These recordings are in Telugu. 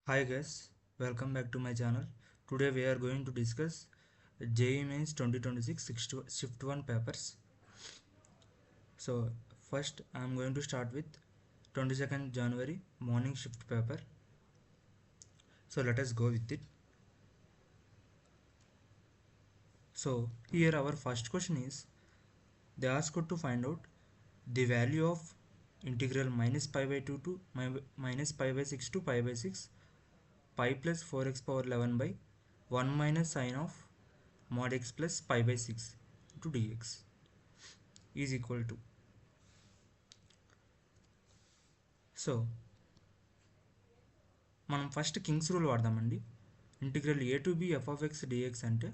Hi guys, welcome back to my channel. Today we are going to discuss JEE Mains 2026 Shift 1 papers. So first I am going to start with 22nd January morning shift paper. So let us go with it. So here our first question is, they asked to find out the value of integral minus pi by 2 to minus pi by 6 to pi by 6 pi plus 4x power 11 by 1 minus sine of mod x plus pi by 6 into dx is equal to. So మనం ఫస్ట్ కింగ్స్ రూల్ వాడదామండి. Integral a to b f of x dx అంటే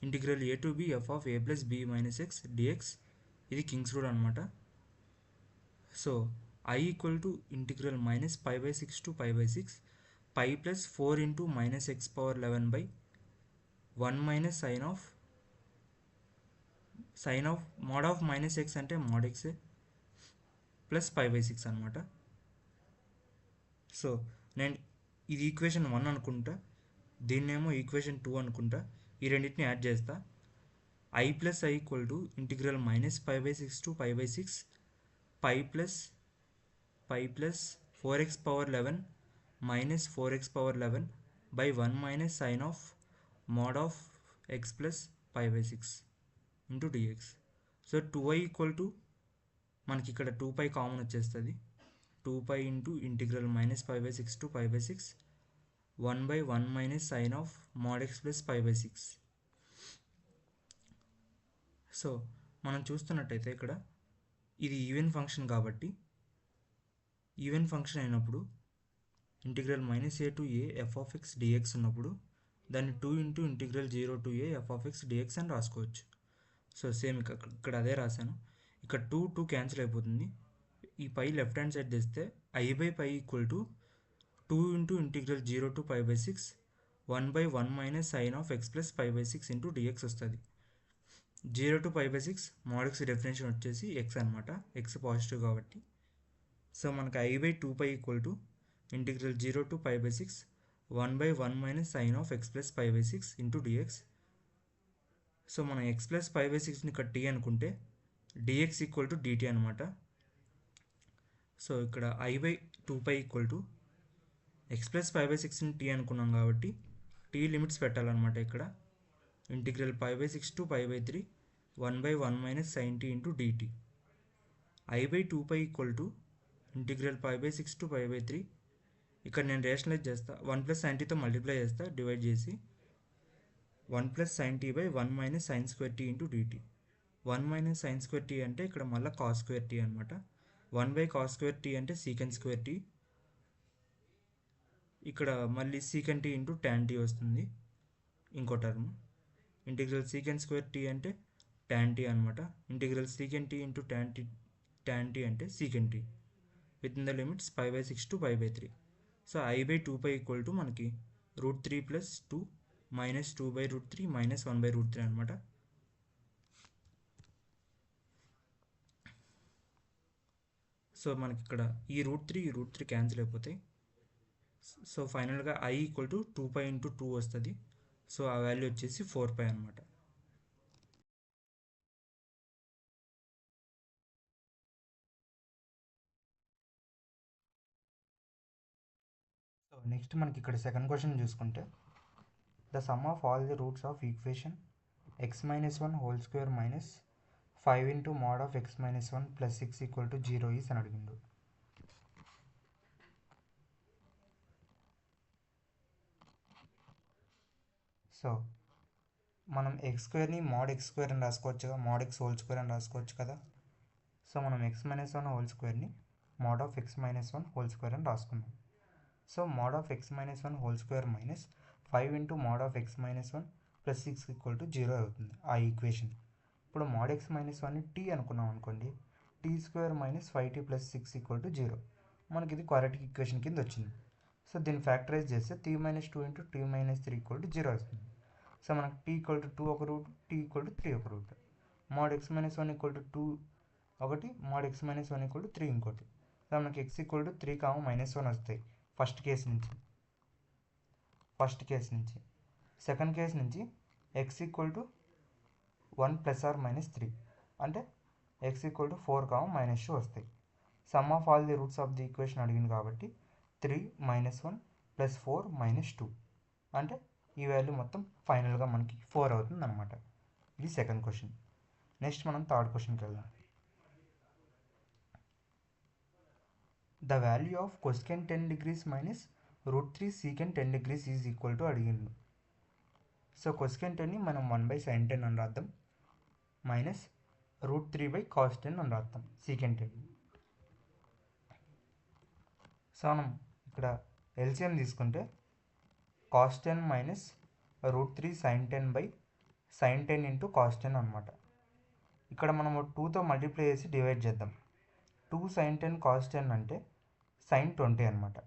integral a to b f of a plus b minus x dx, ఇది కింగ్స్ రూల్ అనమాట. So I equal to integral minus pi by 6 to pi by 6 pi plus 4 into minus x power 11 by 1 minus sine of mod of minus x అంటే mod x plus pi by 6 అనమాట. సో నేను ఇది ఈక్వేషన్ 1 అనుకుంటా, దీన్నేమో ఈక్వేషన్ 2 అనుకుంటా. ఈ రెండింటిని యాడ్ చేస్తా. I plus I equal to integral minus pi by 6 to pi by 6 pi plus 4x power 11 minus 4x power 11 by 1 minus sine of mod of x plus pi by 6 into dx. So 2i equal to మనకి ఇక్కడ 2π కామన్ వచ్చేస్తుంది. 2π into integral minus pi by 6 to pi by 6 1 by 1 minus sine of mod x plus pi by 6. So మనం చూస్తున్నట్టయితే ఇక్కడ ఇది ఈవెన్ ఫంక్షన్ కాబట్టి, ఈవెన్ ఫంక్షన్ అయినప్పుడు integral minus a to a f of x dx ఉన్నప్పుడు దాన్ని 2 into integral 0 to a f of x dx అని రాసుకోవచ్చు. సో సేమ్ ఇక్కడ అదే రాశాను. ఇక్కడ 2 క్యాన్సిల్ అయిపోతుంది. ఈ పై లెఫ్ట్ హ్యాండ్ సైడ్ తెస్తే I by pi equal to 2 into integral 0 to pi by 6 1 by 1 minus sine of x plus pi by 6 into dx వస్తుంది. 0 to pi by 6 mod x definition వచ్చేసి ఎక్స్ అనమాట, ఎక్స్ పాజిటివ్ కాబట్టి. సో మనకి I by 2π equal to integral 0 to pi by 6 1 by 1 minus sine of x plus pi by 6 into dx. So మనం ఎక్స్ ప్లస్ పై బై 6ని ఇక్కడ టీ అనుకుంటే డిఎక్స్ ఈక్వల్ టు డిటీ అనమాట. సో ఇక్కడ I by 2π equal to x plus pi by 6ని టీ అనుకున్నాం కాబట్టి టీ లిమిట్స్ పెట్టాలన్నమాట. ఇక్కడ integral pi by 6 to pi by 3 1 by 1 minus sine t into dt. I by 2π equal to integral pi by 6 to pi by 3, ఇక్కడ నేను రేషనలైజ్ చేస్తా, 1 ప్లస్ సైన్ టీతో మల్టిప్లై చేస్తా, డివైడ్ చేసి 1 plus sine t by 1 minus sine square t into dt. 1 minus sine square t అంటే ఇక్కడ మళ్ళీ కాస్ స్క్వేర్ టీ అనమాట. 1 బై కాస్ స్క్వేర్ టీ అంటే సీకెండ్ స్క్వేర్ టీ, ఇక్కడ మళ్ళీ secant t into tan t వస్తుంది ఇంకో term. Integral secant square t అంటే ట్యాన్ టీ అనమాట. Integral secant t into tan t అంటే second tea within the limits pi by 6 to pi by 3. So I by 2π equal to మనకి √3 plus 2 minus 2 by √3 minus 1 by √3 అనమాట. సో మనకి ఇక్కడ ఈ √3 క్యాన్సిల్ అయిపోతాయి. సో ఫైనల్గా ఐ ఈక్వల్ టు 2π ఇంటూ 2 వస్తుంది. సో ఆ వాల్యూ వచ్చేసి 4π అనమాట. సో నెక్స్ట్ మనకి ఇక్కడ సెకండ్ క్వశ్చన్ చూసుకుంటే, the sum of all the roots of equation X minus 1 whole square minus 5 into mod of x minus 1 plus 6 equal to 0 is అని అడిగిండు. సో మనం ఎక్స్ స్క్వేర్ని మోడ్ ఎక్స్ స్క్వేర్ అని రాసుకోవచ్చు కదా, మోడ్ ఎక్స్ హోల్ స్క్వేర్ అని రాసుకోవచ్చు కదా. సో మనం ఎక్స్ మైనస్ 1 హోల్ స్క్వేర్ని mod of x minus 1 whole square అని రాసుకున్నాం. So mod of x minus 1 whole square minus 5 into mod of x minus 1 plus 6 equal to 0 అవుతుంది ఆ ఈక్వేషన్. ఇప్పుడు మోడ్ ఎక్స్ మైనస్ 1ని టీ అనుకున్నాం అనుకోండి, t square minus 5t plus 6 equal to 0. మనకి ఇది క్వాడ్రాటిక్ ఈక్వేషన్ కింద వచ్చింది. సో దీన్ని ఫ్యాక్టరైజ్ చేస్తే t minus 2 into t minus 3 equal to 0 వస్తుంది. సో మనకు t ఈక్వల్ టు 2 ఒక రూట్, t ఈక్వల్ టు 3 ఒక root. Mod x minus 1 equal to 2 ఒకటి, mod x minus 1 equal to 3 ఇంకోటి. సో మనకి x ఈక్వల్ టు 3 -1 వస్తాయి ఫస్ట్ కేసు నుంచి. ఫస్ట్ కేస్ నుంచి. సెకండ్ కేస్ నుంచి x ఈక్వల్ టు 1 + or -3 అంటే x ఈక్వల్ టు 4, -2 వస్తాయి. Some of all the roots of the equation అడిగింది కాబట్టి 3 - 1 + 4 - 2 అంటే ఈ వాల్యూ మొత్తం ఫైనల్గా మనకి 4 అవుతుంది అనమాట. ఇది సెకండ్ క్వశ్చన్. నెక్స్ట్ మనం థర్డ్ క్వశ్చన్కి వెళ్దాం. The value of cosecant 10 degrees minus √3 secant 10 degrees is equal to అడిగిండు. సో కొసెకెంట్ 10ని మనం 1/sin 10 అని రాద్దాం, మైనస్ √3/cos 10 అని రాద్దాం secant 10. సో మనం ఇక్కడ ఎల్సిఎం తీసుకుంటే cos 10 minus √3 sin 10/sin 10 into cos 10 అనమాట. ఇక్కడ మనము 2తో మల్టిప్లై చేసి డివైడ్ చేద్దాం. 2 sin 10 cos 10 అంటే sin 20 అనమాట.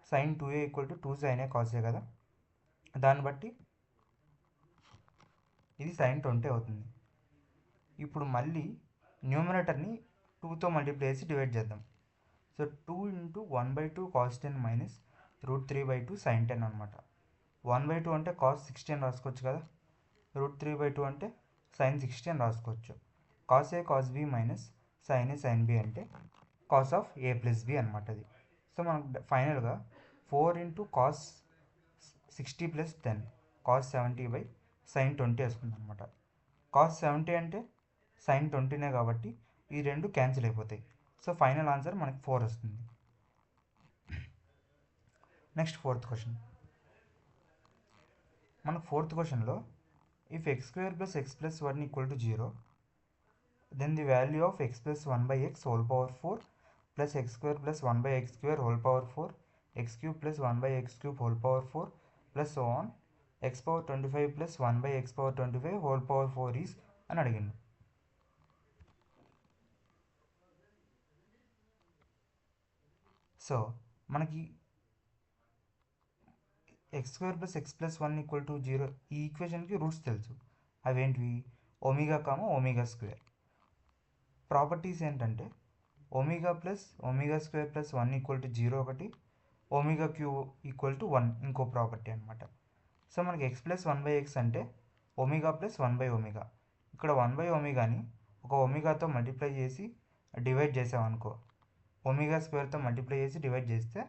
sin 2a equal to 2 sin a cos a కదా, దాన్ని బట్టి ఇది sin 20 అవుతుంది. ఇప్పుడు మళ్ళీ న్యూమరేటర్ని 2తో మల్టిప్లై చేసి డివైడ్ చేద్దాం. సో 2 × 1/2 cos 10 మైనస్ √3/2 sin 10 అనమాట. 1/2 అంటే cos 16 రాసుకోవచ్చు కదా, √3/2 అంటే sin 16 రాసుకోవచ్చు. cos a cos b minus sin a sin b అంటే cos ఆఫ్ a + b అనమాట అది. సో మనకు ఫైనల్గా 4 × cos 60 + 10 cos 70/sin 20 వస్తుంది అనమాట. cos 70 అంటే sin 20నే కాబట్టి ఈ రెండు క్యాన్సిల్ అయిపోతాయి. సో ఫైనల్ ఆన్సర్ మనకి 4 వస్తుంది. Next fourth question. మన ఫోర్త్ క్వశ్చన్లో if x² + x + 1 = 0 then the value of x + 1/x whole power 4 plus x² + 1/x² whole power 4 x³ + 1/x³ whole power 4 plus so on x power 25 + 1/x power 25 whole power 4 is అని అడిగింది. సో మనకి x² + x + 1 = 0 ఈ ఈక్వేషన్కి రూట్స్ తెలుసు. అవేంటివి? ఒమేగా, ω². ప్రాపర్టీస్ ఏంటంటే ఒమేగా ప్లస్ ω² + 1 = 0 ఒకటి, ω³ = 1 ఇంకో ప్రాపర్టీ అనమాట. సో మనకి x + 1/x అంటే ఒమేగా ప్లస్ 1/ω. ఇక్కడ 1/ωని ఒక ఒమేగాతో మల్టిప్లై చేసి డివైడ్ చేసామనుకో, ω²తో మల్టిప్లై చేసి డివైడ్ చేస్తే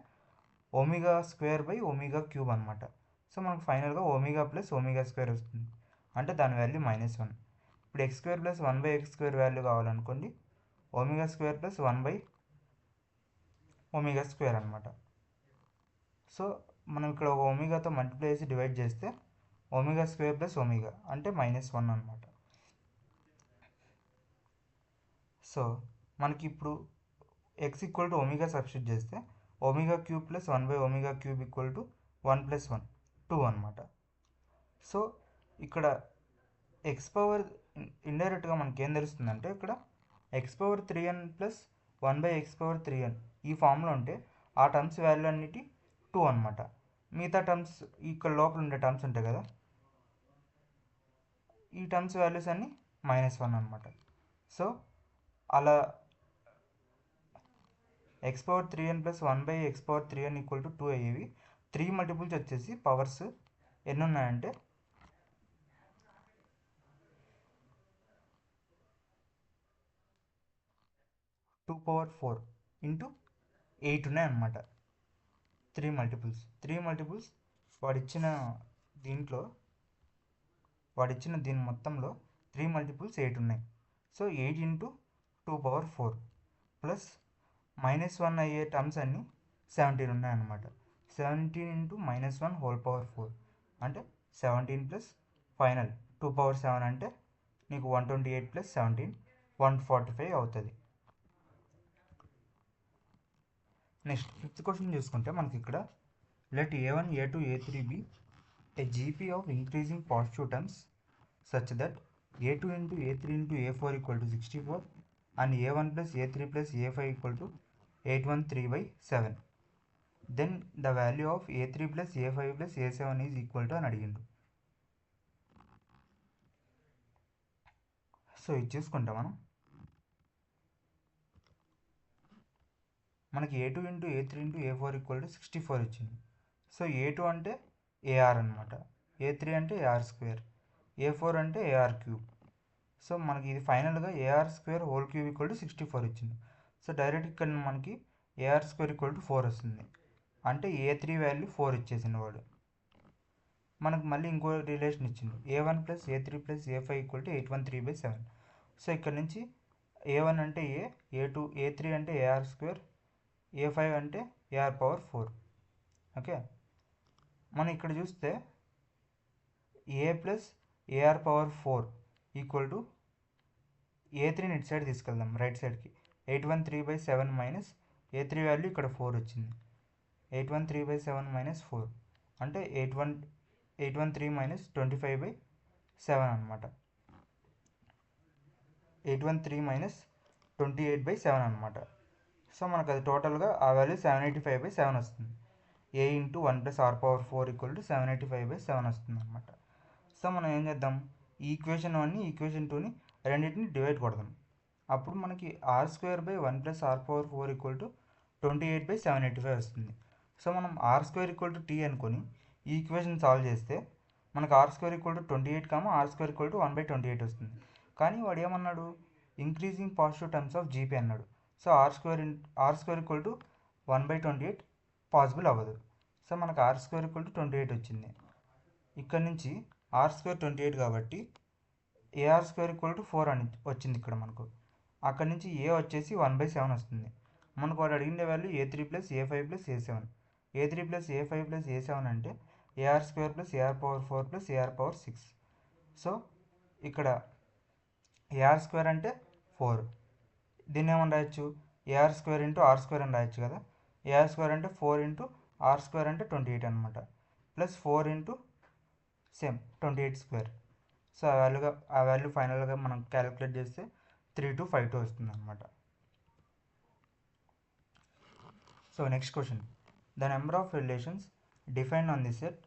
ω²/ω³ అనమాట. సో మనకు ఫైనల్గా ఒమేగా ప్లస్ ω² వస్తుంది, అంటే దాని వాల్యూ -1. ఇప్పుడు x² + 1/x² వాల్యూ కావాలనుకోండి, ω² + 1/ω² అనమాట. సో మనం ఇక్కడ ఒక ఒమేగాతో మల్టిప్లై చేసి డివైడ్ చేస్తే ω² + ω అంటే -1 అనమాట. సో మనకి ఇప్పుడు x = ఒమేగా సబ్స్టిట్యూట్ చేస్తే ω³ + 1/ω³ = 1 + 1 2 అనమాట. సో ఇక్కడ x పవర్ ఇండైరెక్ట్గా మనకి ఏం తెలుస్తుందంటే ఇక్కడ x³ + 1/x³ ఈ ఫామ్లో ఉంటే ఆ టర్మ్స్ వాల్యూ అన్నిటి 2 అనమాట. మిగతా టర్మ్స్ ఇక్కడ లోపల ఉండే టర్మ్స్ ఉంటాయి కదా, ఈ టర్మ్స్ వాల్యూస్ అన్నీ -1 అనమాట. సో అలా x³ + 1/x³ = 2 అయ్యేవి. 3 మల్టిపుల్స్ వచ్చేసి పవర్స్ ఎన్ని ఉన్నాయంటే 2⁴ × 8 ఉన్నాయన్నమాట. 3 మల్టిపుల్స్ వాడిచ్చిన దీని మొత్తంలో 3 మల్టిపుల్స్ 8 ఉన్నాయి. సో 8 × 2⁴ ప్లస్ -1 అయ్యే టర్మ్స్ అన్నీ 17 ఉన్నాయన్నమాట. 17 × -1 హోల్ పవర్ 4 అంటే 17 ప్లస్ ఫైనల్ 2⁴ అంటే నీకు 128 + 17 145 అవుతుంది. నెక్స్ట్ ఫిఫ్త్ క్వశ్చన్ చూసుకుంటే మనకి ఇక్కడ let a1 a2 a3 be a GP of increasing positive terms such that a2 × a3 × a4 = 64 and a1 + a3 + a5 = 813/7. Then the value of a3 + a5 + a7 is equal to అని అడిగిండు. సో ఇది చూసుకుంటాం మనకి a2 × a3 × a4 = 64 ఇచ్చింది. సో a2 అంటే ఏఆర్ అనమాట. ఏ3 అంటే ఏఆర్ స్క్వేర్, ఏ4 అంటే ఏఆర్ క్యూబ్. సో మనకి ఇది ఫైనల్గా a r square whole cube equal to 64 ఇచ్చింది. సో డైరెక్ట్ ఇక్కడ మనకి ఏఆర్ స్క్వేర్ ఈక్వల్ టు 4 వస్తుంది. అంటే ఏ3 వాల్యూ 4 ఇచ్చేసింది వాడు. మనకు మళ్ళీ ఇంకో రిలేషన్ ఇచ్చింది, ఏ1 ప్లస్ ఏ3 plus a five equal to 813/7. So ఇక్కడ నుంచి ఏ1 అంటే ఏ2 ఏ3 అంటే ఏఆర్ స్క్వేర్, ఏ5 అంటే ఏఆర్ పవర్ 4. ఓకే, మనం ఇక్కడ చూస్తే a plus a r power 4 equal to ఏ3ని ఇటు సైడ్ తీసుకెళ్దాం, రైట్ సైడ్కి. 813/7 మైనస్ ఏ3 వాల్యూ ఇక్కడ 4 వచ్చింది. 813/7 మైనస్ 4 అంటే 813 మైనస్ 25/7 అనమాట. 813 మైనస్ 28/7 అనమాట. సో మనకు అది టోటల్గా ఆ వాల్యూ 785/7 వస్తుంది. A into 1 plus r power 4 equal to 785/7 వస్తుంది అనమాట. సో మనం ఏం చేద్దాం, ఈక్వేషన్ 1ని ఈక్వేషన్ 2ని రెండింటిని డివైడ్ కొడదాం. అప్పుడు మనకి r square by 1 plus r power 4 equal to 28/785 వస్తుంది. సో మనం r square equal to t అనుకొని ఈ ఈక్వేషన్ సాల్వ్ చేస్తే మనకు r square equal to 28 r square equal to 1/28 వస్తుంది. కానీ వాడు ఏమన్నాడు, increasing positive terms of GP అన్నాడు. So r square equal to 1/28 possible అవ్వదు. సో మనకు ఆర్ స్క్వేర్ ఈక్వల్ టు 28 వచ్చింది. ఇక్కడ నుంచి ఆర్ స్క్వేర్ 28 కాబట్టి ఏఆర్ స్క్వేర్ ఈక్వల్ టు 4 అని వచ్చింది ఇక్కడ మనకు. అక్కడ నుంచి ఏ వచ్చేసి 1/7 వస్తుంది. మనకు వాడు అడిగిన value ఏ3 plus ఏ5 plus ఏ7. ఏ3 plus ఏ5 plus ఏ7 అంటే AR square plus a r power 4 plus a r power 6. So ఇక్కడ ఏఆర్ స్క్వేర్ అంటే 4, దీన్ని ఏమని రాయొచ్చు, AR square into are square అని రాయొచ్చు కదా. ఏఆర్ స్క్వేర్ అంటే 4 ఇంటూ ఆర్ స్క్వేర్ అంటే 28 అనమాట, plus 4 into same 28 square. So ఆ వాల్యూ ఫైనల్గా మనం క్యాలిక్యులేట్ చేస్తే 3252 వస్తుంది అనమాట. So next question, the number of relations defined on the set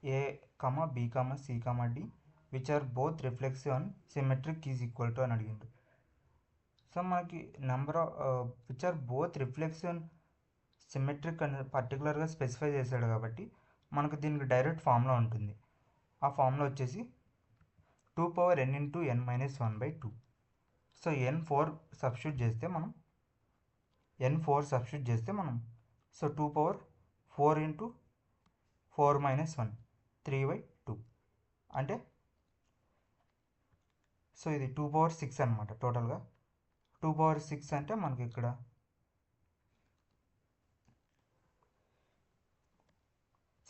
a comma b comma c comma d which are both reflexive and symmetric is equal to అని అడిగిండు. సో మనకి number of which are both reflexive and symmetric అని పర్టికులర్గా స్పెసిఫై చేశాడు కాబట్టి మనకు దీనికి డైరెక్ట్ ఫార్ములా ఉంటుంది. ఆ ఫార్ములా వచ్చేసి 2n into n minus 1/2. So n4 substitute చేస్తే మనం సో 2/4 ఇంటూ 4 మైనస్ 1 3/2 అంటే సో ఇది 2/6 అనమాట. టోటల్గా 2/6 అంటే మనకి ఇక్కడ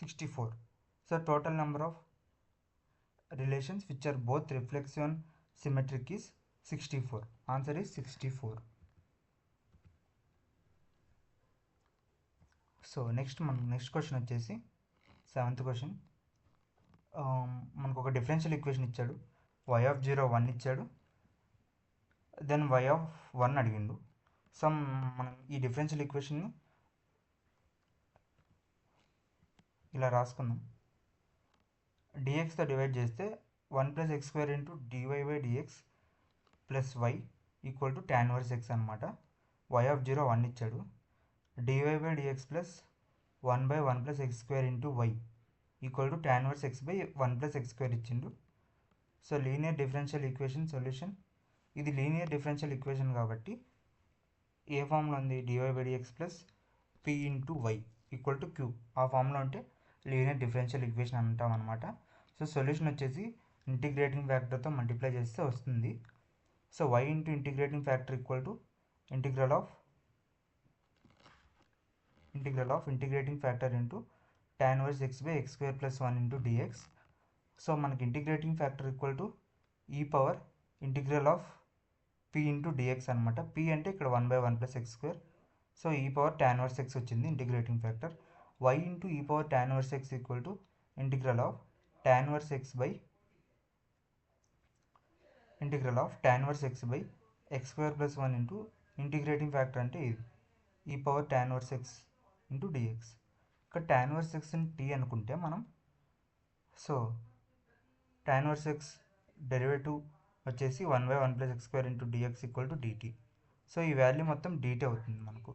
64. So total number of relations which are both reflexive and symmetric is 64. Answer is 64. So next question వచ్చేసి 7th క్వశ్చన్. మనకు ఒక డిఫరెన్షియల్ ఈక్వేషన్ ఇచ్చాడు, y(0) ఇచ్చాడు, దెన్ y(1) అడిగిండు. సో మనం ఈ డిఫరెన్షియల్ ఈక్వేషన్ని ఇలా రాసుకుందాం. dxతో డివైడ్ చేస్తే 1 + x² into dy/dx plus y equal to tan 1x అనమాట. y(0) ఇచ్చాడు, dy/dx plus 1/1 + x² into y equal to tan 1x/1 + x² ఇచ్చిండు. So linear differential equation solution. ఇది లీనియర్ డిఫరెన్షియల్ ఈక్వేషన్ కాబట్టి ఏ ఫామ్లో ఉంది, dy/dx plus p into y equal to q. ఆ ఫామ్లో ఉంటే లీనియర్ డిఫరెన్షియల్ ఈక్వేషన్ అంటాం అనమాట. సో సొల్యూషన్ వచ్చేసి ఇంటిగ్రేటింగ్ ఫ్యాక్టర్తో మల్టిప్లై చేస్తే వస్తుంది. So y into integrating factor equal to integral of integrating factor into tan 1x/x² plus 1 into dx. So మనకి integrating factor equal to e power integral of p into dx అనమాట. p అంటే ఇక్కడ 1/1 + x². So e power tan 1x వచ్చింది integrating factor. y into e power tan 1x equal to integral of tan 1x/x² plus 1 into integrating factor అంటే ఇది ఈ power tan 1x into dx. ఇక్కడ tan 1xని t అనుకుంటే మనం, సో tan 1x డెరివేటివ్ వచ్చేసి 1/1 + x² into dx equal to dt. So ఈ వాల్యూ మొత్తం dt అవుతుంది మనకు.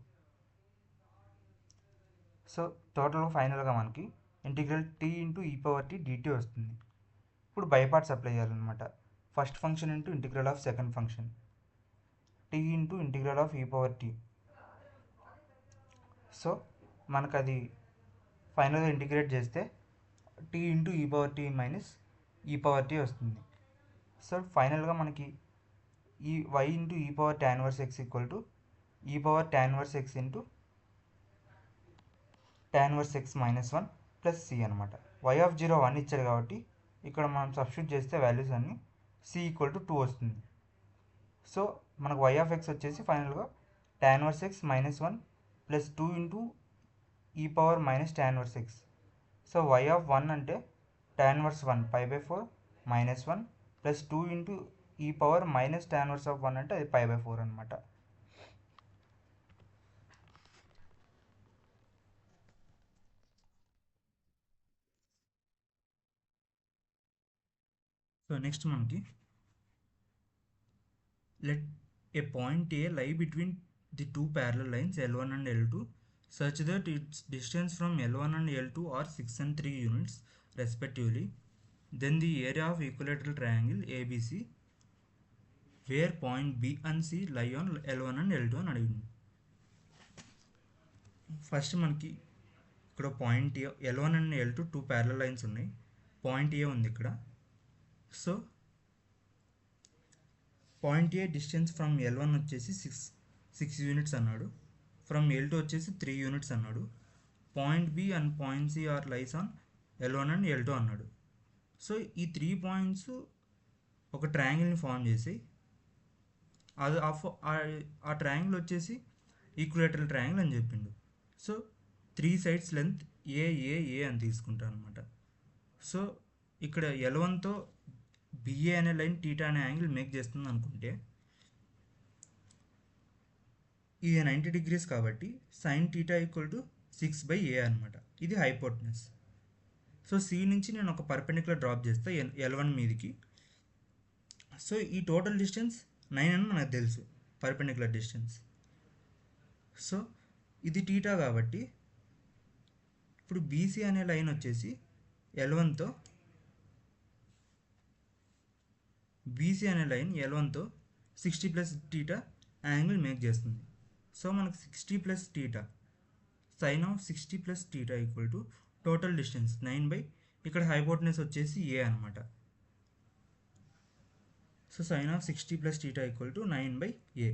సో టోటల్గా ఫైనల్గా మనకి integral t into e power t dt వస్తుంది. ఇప్పుడు బై పార్ట్స్ అప్లై చేయాలన్నమాట. First function into integral of second function t into integral of e power t. So మనకు అది ఫైనల్గా ఇంటిగ్రేట్ చేస్తే t into e power t minus e power t వస్తుంది. సో ఫైనల్గా మనకి e y into e power tan inverse x equal to e power tan inverse x into tan inverse x minus 1 plus c అనమాట. y ఆఫ్ 0 1 ఇచ్చారు కాబట్టి ఇక్కడ మనం సబ్స్టిట్యూట్ చేస్తే వాల్యూస్ అన్నీ c ఈక్వల్ టు 2 వస్తుంది. సో మనకు y ఆఫ్ x వచ్చేసి ఫైనల్గా tan inverse x minus 1 plus 2 into e power minus tan inverse x. So y of 1 అంటే tan inverse 1 pi by 4 minus 1 plus 2 into e power minus tan inverse of 1 అంటే అది పై బై 4 అనమాట. సో నెక్స్ట్ మనకి let a point A lie between the two parallel lines L1 and L2 such that its distance from L1 and L2 are 6 and 3 units respectively. Then the area of equilateral triangle ABC where point B and C lie on L1 and L2 అని అడిగింది. ఫస్ట్ మనకి ఇక్కడ point L1 and L2 two parallel lines ఉన్నాయి. పాయింట్ ఏ ఉంది ఇక్కడ. So point a distance from L1 వచ్చేసి సిక్స్ యూనిట్స్ అన్నాడు. ఫ్రమ్ L2 వచ్చేసి 3 యూనిట్స్ అన్నాడు. Point b and point c are lies on L1 and L2 అన్నాడు. సో ఈ 3 పాయింట్స్ ఒక ట్రయాంగిల్ని ఫామ్ చేసి అది ఆ ట్రయాంగిల్ వచ్చేసి ఈక్విలేటరల్ ట్రయాంగిల్ అని చెప్పిండు. సో 3 సైడ్స్ లెంత్ ఏ అని తీసుకుంటాను అనమాట. సో ఇక్కడ L1తో బిఏ అనే లైన్ టీటా అనే యాంగిల్ మేక్ చేస్తుంది అనుకుంటే ఇది 90 డిగ్రీస్ కాబట్టి sine theta equal to 6/a అనమాట. ఇది హైపోటెనస్. సో సి నుంచి నేను ఒక పర్పెండిక్యులర్ డ్రాప్ చేస్తే L1 మీదకి. సో ఈ టోటల్ డిస్టెన్స్ 9 అని మనకు తెలుసు పర్పెండిక్యులర్ డిస్టెన్స్. సో ఇది టీటా కాబట్టి ఇప్పుడు బీసీ అనే లైన్ వచ్చేసి L1తో బీసీ అనే లైన్ L1తో 60 ప్లస్ టీటా యాంగిల్ మేక్ చేస్తుంది. సో మనకు 60 plus theta sine of 60 plus theta equal to total distance 9 ఇక్కడ హైపోటెనస్ వచ్చేసి ఏ అనమాట. So sine of 60 plus theta equal to 9/a.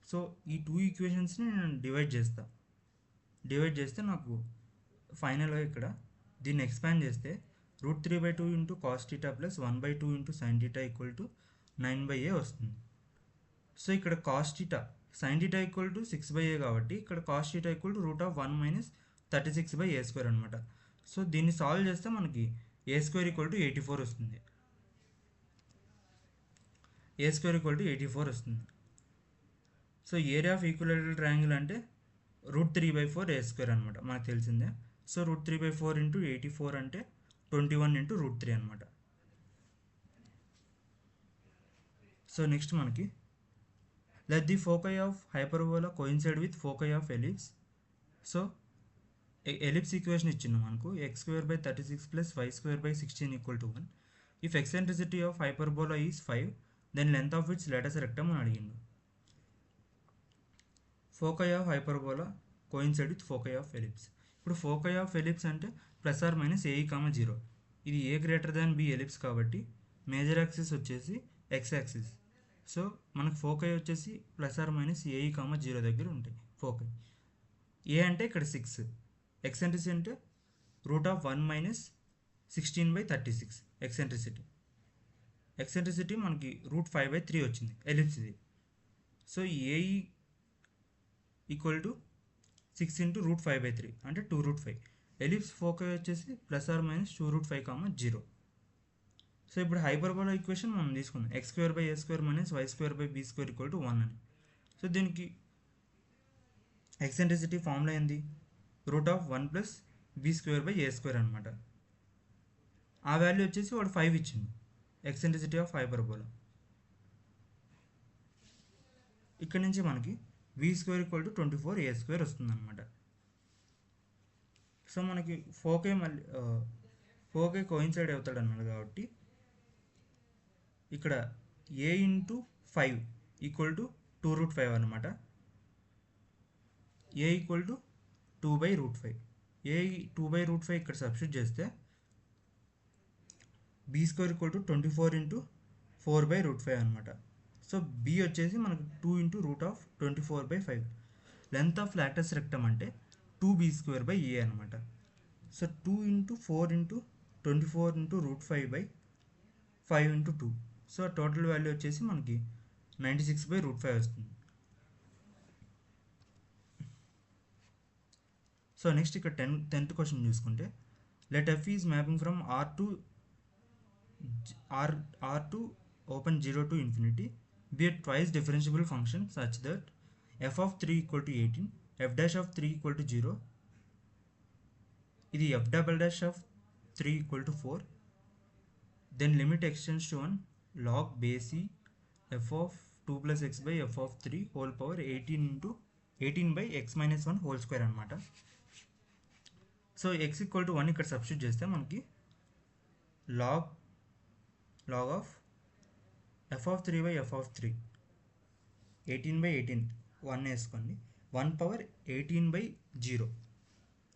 So ఈ టూ ఈక్వేషన్స్ని నేను డివైడ్ చేస్తే నాకు ఫైనల్గా ఇక్కడ దీన్ని ఎక్స్పాండ్ చేస్తే √3/2 into cos theta plus 1/2 into sine theta equal to 9/a వస్తుంది. సో ఇక్కడ cos theta sine theta equal to 6/a కాబట్టి ఇక్కడ cos theta equal to √1 - 36/a² అనమాట. సో దీన్ని సాల్వ్ చేస్తే మనకి a² ఈక్వల్ టు 84 వస్తుంది. a² ఈక్వల్ టు 84 వస్తుంది. So area of equilateral triangle అంటే √3/4 a² అనమాట, మనకు తెలిసిందే. సో √3/4 ఇంటూ 84 అంటే 21 ఇంటూ √3 అనమాట. సో నెక్స్ట్ మనకి let the foci of hyperbola coincide with foci of ellipse. So ellipse equation ఇచ్చింది మనకు x²/36 plus y²/16 equal to 1. If eccentricity of hyperbola is 5 then length of its latus rectum అని అడిగిండు. Foci of hyperbola coincide with foci of ellipse. ఇప్పుడు ఫోకై ఆఫ్ ఎలిప్స్ అంటే +/- a, 0. ఇది a greater than b ellipse కాబట్టి మేజర్ యాక్సిస్ వచ్చేసి x యాక్సిస్. సో మనకు ఫోకై వచ్చేసి +/- a, 0 దగ్గర ఉంటాయి ఫోకై. ఏ అంటే ఇక్కడ 6, ఎక్సెంట్రిసిటీ అంటే √1 - 16/36 ఎక్సెంట్రిసిటీ మనకి √5/3 వచ్చింది ఎలిప్స్ ఇది. So A equal to 6 into √5/3 అంటే 2√5. ఎలిప్స్ ఫోకై వచ్చేసి +/- 2√5, 0. సో ఇప్పుడు హైపర్బోలా ఈక్వేషన్ మనం తీసుకుందాం x²/a² - y²/b² ఈక్వల్ టు 1 అని. సో దీనికి ఎక్సెంట్రిసిటీ ఫార్ములా ఏంది √1 + b²/a² అనమాట. ఆ వాల్యూ వచ్చేసి వాడు 5 ఇచ్చింది ఎక్సెంట్రిసిటీ ఆఫ్ హైపర్బోలా. ఇక్కడ నుంచి మనకి v² ఈక్వల్ టు 24 a² వస్తుంది అనమాట. సో మనకి 4k మళ్ళీ 4k కోయిన్సైడ్ అవుతాడు అన్నాడు కాబట్టి ఇక్కడ a ఇంటూ 5 ఈక్వల్ టు 2√5 అనమాట. a equal to 2/5. a 2/5 ఇక్కడ సబ్స్టిట్యూట్ చేస్తే b² ఈక్వల్ టు 24 ఇంటూ 4/5 అనమాట. సో b వచ్చేసి మనకు 2 into √24/5. Length of Lotus rectum అంటే 2b²/a అనమాట. So 2 into 4 into 24 into √5/5 into 2. So total value వచ్చేసి మనకి 96/5 వస్తుంది. సో నెక్స్ట్ ఇక్కడ 10th క్వశ్చన్ చూసుకుంటే let f is mapping from R to open 0 to infinity be a twice differentiable function such that f of 3 equal to 18, f dash of 3 equal to 0, ఇది f double dash of 3 equal to 4, then limit extends to 1 log base e f of 2 plus x by f of 3 whole power 18 into 18 by x minus 1 whole square అనమాట. సో x ఈక్వల్ టు 1 ఇక్కడ సబ్స్టిట్యూట్ చేస్తే మనకి log of f of 3 by f of 3 18/18 1 వేసుకోండి, 1 పవర్ 18/0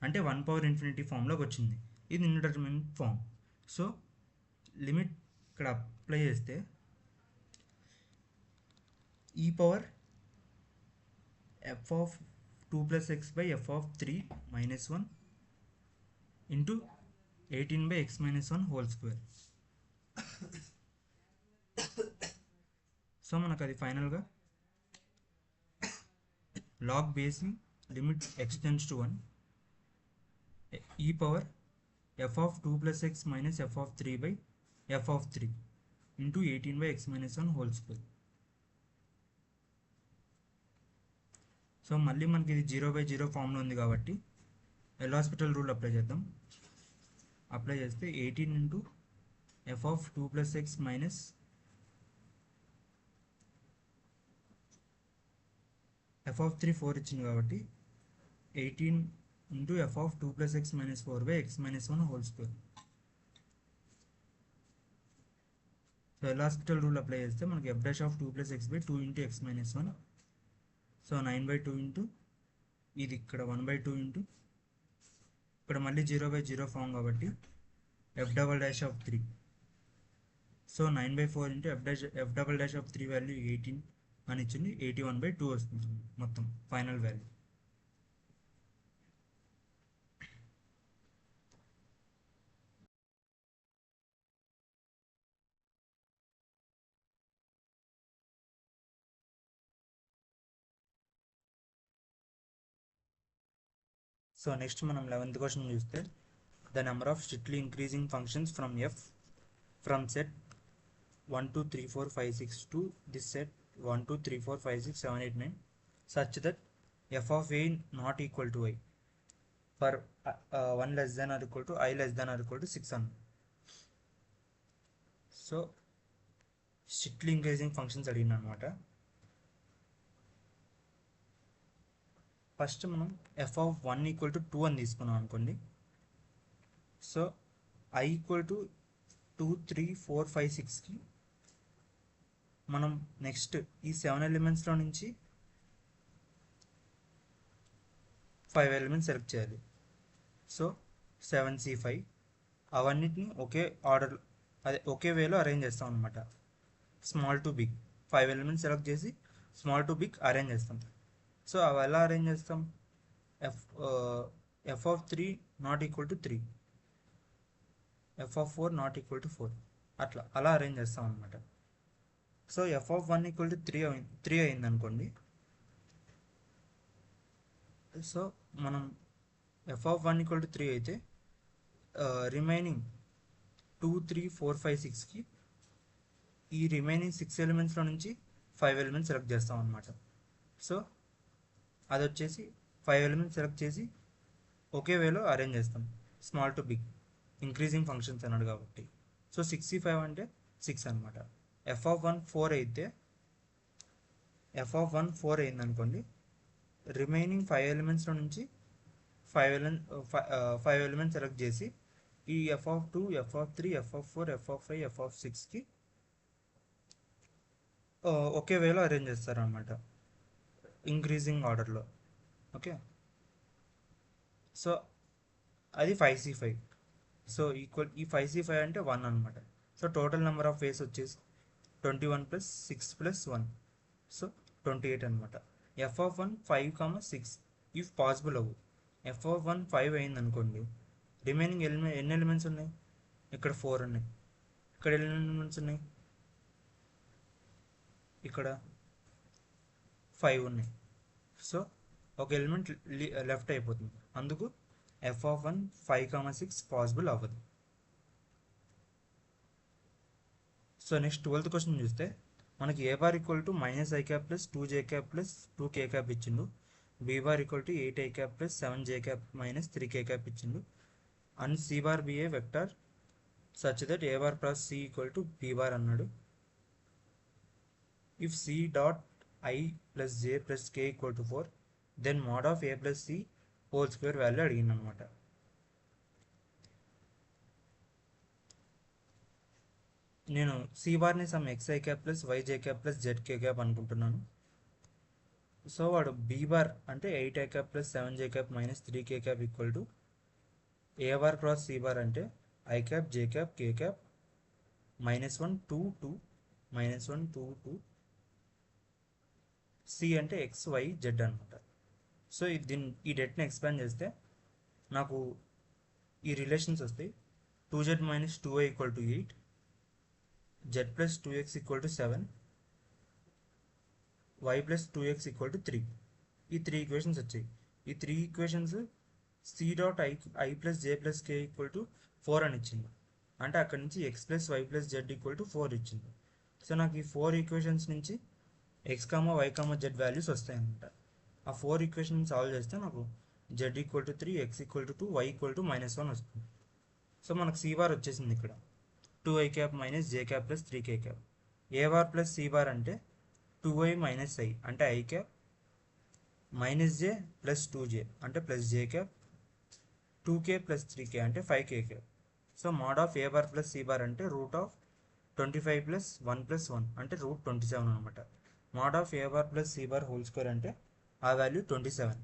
అంటే 1 పవర్ ఇన్ఫినిటీ ఫామ్లోకి వచ్చింది. ఇది ఇండిటర్మినెంట్ ఫామ్. సో లిమిట్ ఇక్కడ అప్లై చేస్తే e power f of 2 plus x by f of 3 minus 1 into 18/x minus 1 whole square. So మనకు అది ఫైనల్గా log base limit x tends to 1 e power f of 2 plus x minus f of 3 by f of 3 into 18/x minus 1 whole square. So మళ్ళీ మనకి ఇది 0/0 ఫామ్లో ఉంది కాబట్టి ఎల్హాస్పిటల్ రూల్ అప్లై చేద్దాం. అప్లై చేస్తే 18 into f of 2 plus x minus f of 3 4 ఇచ్చింది కాబట్టి 18 into f of 2 plus x minus 4 by x minus 1 whole square. So L'Hospital rule apply చేస్తే మనకి f dash of 2 plus x by 2 into x minus 1. So 9/2 into ఇది ఇక్కడ 1/2 ఇంటూ ఇక్కడ మళ్ళీ 0/0 ఫామ్ కాబట్టి f double dash of 3. So 9/4 into f double dash of 3 value 18 అని ఇచ్చింది, 81/2 వస్తుంది మొత్తం ఫైనల్ వాల్యూ. సో నెక్స్ట్ మనం 11th క్వశ్చన్ చూస్తే the number of strictly increasing functions from f from set 1 2 3 4 5 6 to this set 1 2 3 4 5 6 7 8 9 such that f of a not equal to I for 1 less than or equal to I less than or equal to 6 అని. సో స్ట్రిక్ట్లీ ఇంక్రీజింగ్ ఫంక్షన్స్ అడిగిన అనమాట. ఫస్ట్ మనం f of 1 ఈక్వల్ టు 2 అని తీసుకున్నాం అనుకోండి. సో I ఈక్వల్ టు 2 3 4 5 6కి మనం నెక్స్ట్ ఈ 7 ఎలిమెంట్స్లో నుంచి 5 ఎలిమెంట్స్ సెలెక్ట్ చేయాలి. సో 7C5 అవన్నిటిని ఒకే ఆర్డర్ ఒకే వేలో అరేంజ్ చేస్తాం అనమాట. Small to big 5 elements select చేసి స్మాల్ టు బిగ్ అరేంజ్ చేస్తాం. సో అవి ఎలా అరేంజ్ చేస్తాం? f of 3 not equal to 3, f of 4 not equal to 4 అలా అరేంజ్ చేస్తాం అనమాట. So f of 1 equal to 3 అయింది అనుకోండి. సో మనం f of 1 ఈక్వల్ టు 3 అయితే రిమైనింగ్ 2 3 4 5 6కి ఈ రిమైనింగ్ 6 ఎలిమెంట్స్లో నుంచి 5 ఎలిమెంట్స్ సెలెక్ట్ చేస్తాం అనమాట. సో అది వచ్చేసి 5 ఎలిమెంట్స్ సెలెక్ట్ చేసి ఒకే వేలో అరేంజ్ చేస్తాం, small to big increasing functions అన్నాడు కాబట్టి. సో 65 అంటే 6 అనమాట. f of 1 4 అయితే f of 1 4 అయింది అనుకోండి, రిమైనింగ్ 5 ఎలిమెంట్స్లో నుంచి ఫైవ్ ఎలిమెంట్స్ సెలెక్ట్ చేసి ఈ F2, F3, F4, F5, F6కి ఒకే వేలో అరేంజ్ చేస్తారు అనమాట, ఇంక్రీజింగ్ ఆర్డర్లో. ఓకే, సో అది 5C5. సో ఈక్వల్ ఈ 5C5 అంటే 1 అనమాట. So total number of ways వచ్చేసి 21 + 6 + 1, సో 28 అనమాట. F1 5,6 ఇఫ్ పాసిబుల్ అవ్వు. F1 5 అయింది అనుకోండి, రిమైనింగ్ ఎన్ని ఎలిమెంట్స్ ఉన్నాయి? ఇక్కడ 4 ఉన్నాయి. ఇక్కడ ఎన్ని ఎలిమెంట్స్ ఉన్నాయి? ఇక్కడ 5 ఉన్నాయి. సో ఒక ఎలిమెంట్ లెఫ్ట్ అయిపోతుంది. అందుకు F1 5,6 పాసిబుల్ అవ్వదు. సో నెక్స్ట్ 12th క్వశ్చన్ చూస్తే మనకి A bar equal to -i cap plus 2j cap plus 2k cap ఇచ్చిండు. B bar equal to 8i cap plus 7j cap minus 3k cap ఇచ్చిండు. And C bar be a vector such that A bar plus C equal to B bar అన్నాడు. If C dot i plus j plus k equal to 4, then mod of A plus C whole square value అడిగింది అనమాట. నేను C బార్ని some xi cap plus yj cap plus zk cap అనుకుంటున్నాను. సో వాడు B బార్ అంటే 8i cap plus 7j cap minus 3k cap equal to A bar cross C bar అంటే i cap j cap k cap -1 2 2 -1 2 2 C అంటే x y z అనమాట. సో ఈ డెట్ని ఎక్స్పాండ్ చేస్తే నాకు ఈ రిలేషన్స్ వస్తాయి. 2z - 2y equal to 8, z + 2x equal to 7, y + 2x equal to 3. ఈ 3 ఈక్వేషన్స్ వచ్చాయి. ఈ 3 equations C dot i plus j plus k equal to 4 అని ఇచ్చింది. అంటే అక్కడ నుంచి x + y + z equal to 4 ఇచ్చింది. సో నాకు ఈ 4 ఈక్వేషన్స్ నుంచి x, y, z వాల్యూస్ వస్తాయి అన్నమాట. ఆ 4 ఈక్వేషన్ సాల్వ్ చేస్తే నాకు z equal to 3, x equal to 2, y equal to -1 వస్తుంది. సో మనకు C బార్ వచ్చేసింది ఇక్కడ 2i cap minus j cap plus 3k cap. A bar plus C bar అంటే 2i మైనస్ i అంటే i cap minus j plus 2j అంటే plus j cap 2k plus 3k అంటే 5k cap. So mod of A bar plus C bar అంటే రూట్ ఆఫ్ 25 ప్లస్ 1 ప్లస్ 1 అంటే రూట్ 27 అనమాట. Mode of A bar plus C bar whole square అంటే ఆ value 27.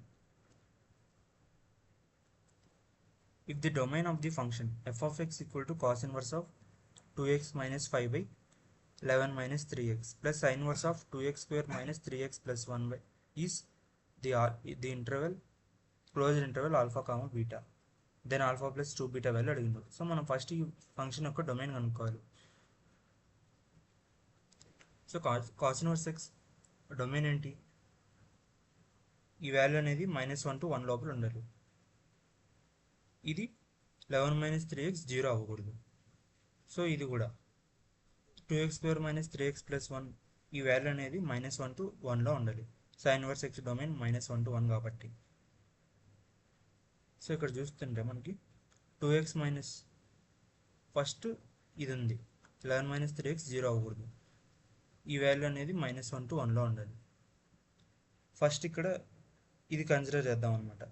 If the domain of the function f of x equal to cos inverse of 2x minus 5 by 11 minus 3x plus sin inverse of 2x square minus 3x plus 1 by is the interval closed interval alpha comma beta, then alpha plus 2 beta value అడిగిండు. సో మనం ఫస్ట్ ఈ ఫంక్షన్ యొక్క డొమైన్ కనుక్కోవాలి. So cos inverse x domain ఏంటి? ఈ వాల్యూ అనేది -1 to 1 లోపల ఉండాలి. ఇది 11 - 3x 0 అవ్వకూడదు. సో ఇది కూడా 2x square minus 3x plus 1 ఈ వాల్యూ అనేది -1 to 1లో ఉండాలి. Sine inverse x domain -1 to 1 కాబట్టి. సో ఇక్కడ చూస్తుంటే మనకి 2x మైనస్ ఫస్ట్ ఇది ఉంది, 11 - 3x 0 అవ్వకూడదు. ఈ వాల్యూ అనేది -1 to 1లో ఉండాలి. ఫస్ట్ ఇక్కడ ఇది కన్సిడర్ చేద్దాం అనమాట.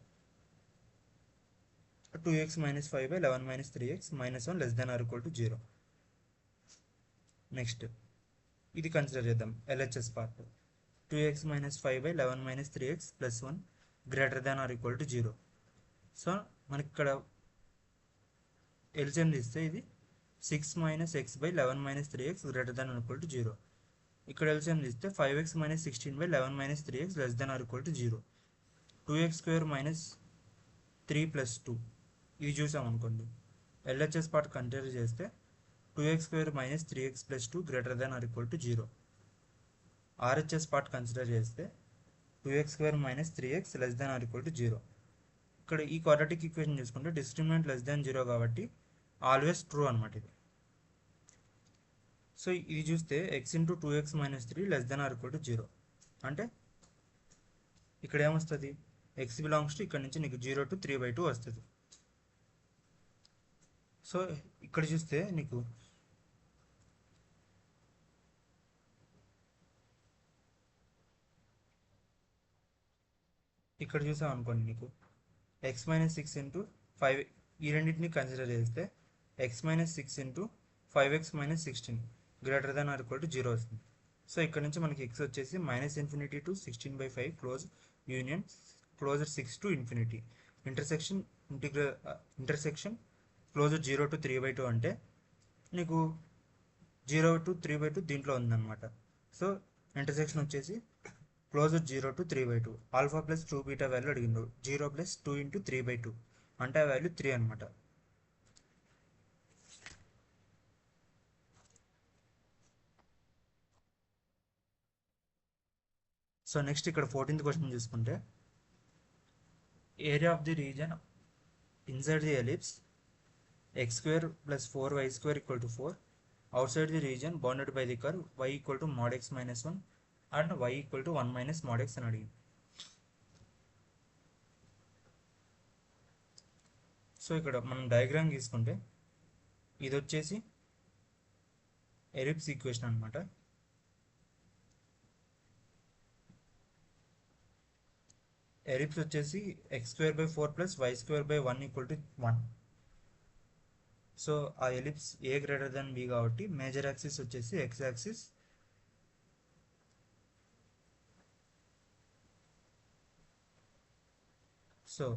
2x - 5 by 11 - 3x -1 less than or equal to 0. Next ఇది కన్సిడర్ చేద్దాం LHS part. 2x - 5 by 11 - 3x plus 1 greater than or equal to 0. So మనకి ఇక్కడ ఎల్సిఎం తీస్తే ఇది 6 - x by 11 - 3x greater than or equal to 0. ఇక్కడ ఎల్సిఎం తీస్తే 5x - 16 by 11 - 3x less than or equal to 0. 2x square minus 3 plus 2 ఇది చూసాం అనుకోండి. LHS పార్ట్ కన్సిడర్ చేస్తే 2x square minus 3x plus 2 greater than or equal to 0. RHS part consider చేస్తే 2x square minus 3x less than or equal to 0. ఇక్కడ ఈ క్వాడ్రాటిక్ ఈక్వేషన్ చూసుకుంటే డిస్క్రిమినెంట్ లెస్ దాన్ 0 కాబట్టి ఆల్వేస్ ట్రూ అనమాట ఇది. సో ఇది చూస్తే x into 2x - 3 less than or equal to 0 అంటే ఇక్కడ ఏమొస్తుంది? x బిలాంగ్స్ టు ఇక్కడ నుంచి నీకు 0 to 3/2 వస్తుంది. సో ఇక్కడ చూస్తే నీకు ఇక్కడ చూసాం అనుకోండి, నీకు ఎక్స్ మైనస్ 6 ఇంటూ 5 ఈ రెండింటిని కన్సిడర్ చేస్తే x minus 6 into 5x minus 16 greater than or equal to 0 వస్తుంది. సో ఇక్కడ నుంచి మనకి ఎక్స్ వచ్చేసి minus infinity to 16/5 close union closer 6 to infinity intersection intersection closer 0 to 3/2 అంటే నీకు 0 టు 3/2 దీంట్లో ఉందన్నమాట. సో ఇంటర్సెక్షన్ వచ్చేసి closer 0 to 3/2 alpha plus 2 beta value అడిగిండు 0 ప్లస్ 2 ఇంటూ 3/2 అంటే ఆ వాల్యూ 3 అనమాట. సో నెక్స్ట్ ఇక్కడ 14th క్వశ్చన్ చూసుకుంటే area of the reason inside the ellipse x² plus 4y² equal to 4 outside the region bounded by the curve y equal to mod x minus 1 and y equal to 1 minus mod x అని అడిగింది. సో ఇక్కడ మనం డయాగ్రామ్ తీసుకుంటే ఇది వచ్చేసి ఎలిప్స్ ఈక్వేషన్ అనమాట. ఎలిప్స్ వచ్చేసి x²/4 plus y²/1 equal to 1. So ఆ ఎలిప్స్ ఏ గ్రేటర్ దెన్ బి కాబట్టి మేజర్ యాక్సిస్ వచ్చేసి ఎక్స్ యాక్సిస్, సో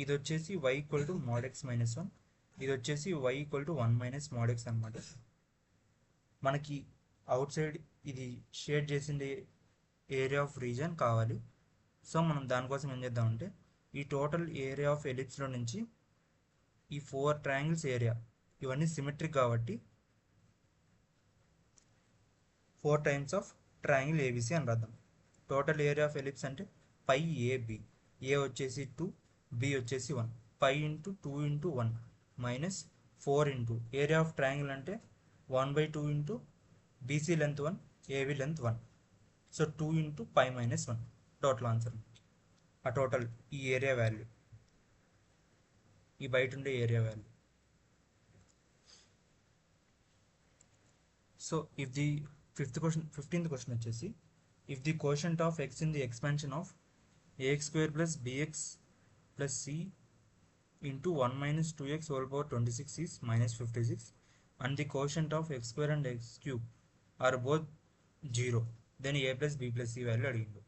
ఇది వచ్చేసి y equal to mod x minus 1, ఇది వచ్చేసి y equal to 1 minus mod x అనమాట. మనకి అవుట్ సైడ్ ఇది షేడ్ చేసింది ఏరియా ఆఫ్ రీజన్ కావాలి. సో మనం దానికోసం ఏం చేద్దామంటే ఈ టోటల్ ఏరియా ఆఫ్ ఎలిప్స్లో నుంచి ఈ 4 ట్రయాంగిల్స్ ఏరియా ఇవన్నీ సిమెట్రిక్ కాబట్టి 4 టైమ్స్ ఆఫ్ ట్రయాంగిల్ ఏబిసి అని రాద్దాం. టోటల్ ఏరియా ఆఫ్ ఎలిప్స్ అంటే పై ఏబి, ఏ వచ్చేసి 2, బి వచ్చేసి 1, pi into 2 into 1 minus 4 into area of triangle అంటే 1/2 into BC length 1, AB length 1, so 2 into pi minus 1 total answer. ఆ టోటల్ ఈ ఏరియా వాల్యూ, ఈ బయట ఉండే area value. So if the 15th question వచ్చేసి if the quotient of x in the expansion of ax² plus bx plus c into 1 minus 2x whole power 26 is minus 56 and the quotient of x² and x³ are both 0, then a plus b plus c value అడిగిండు.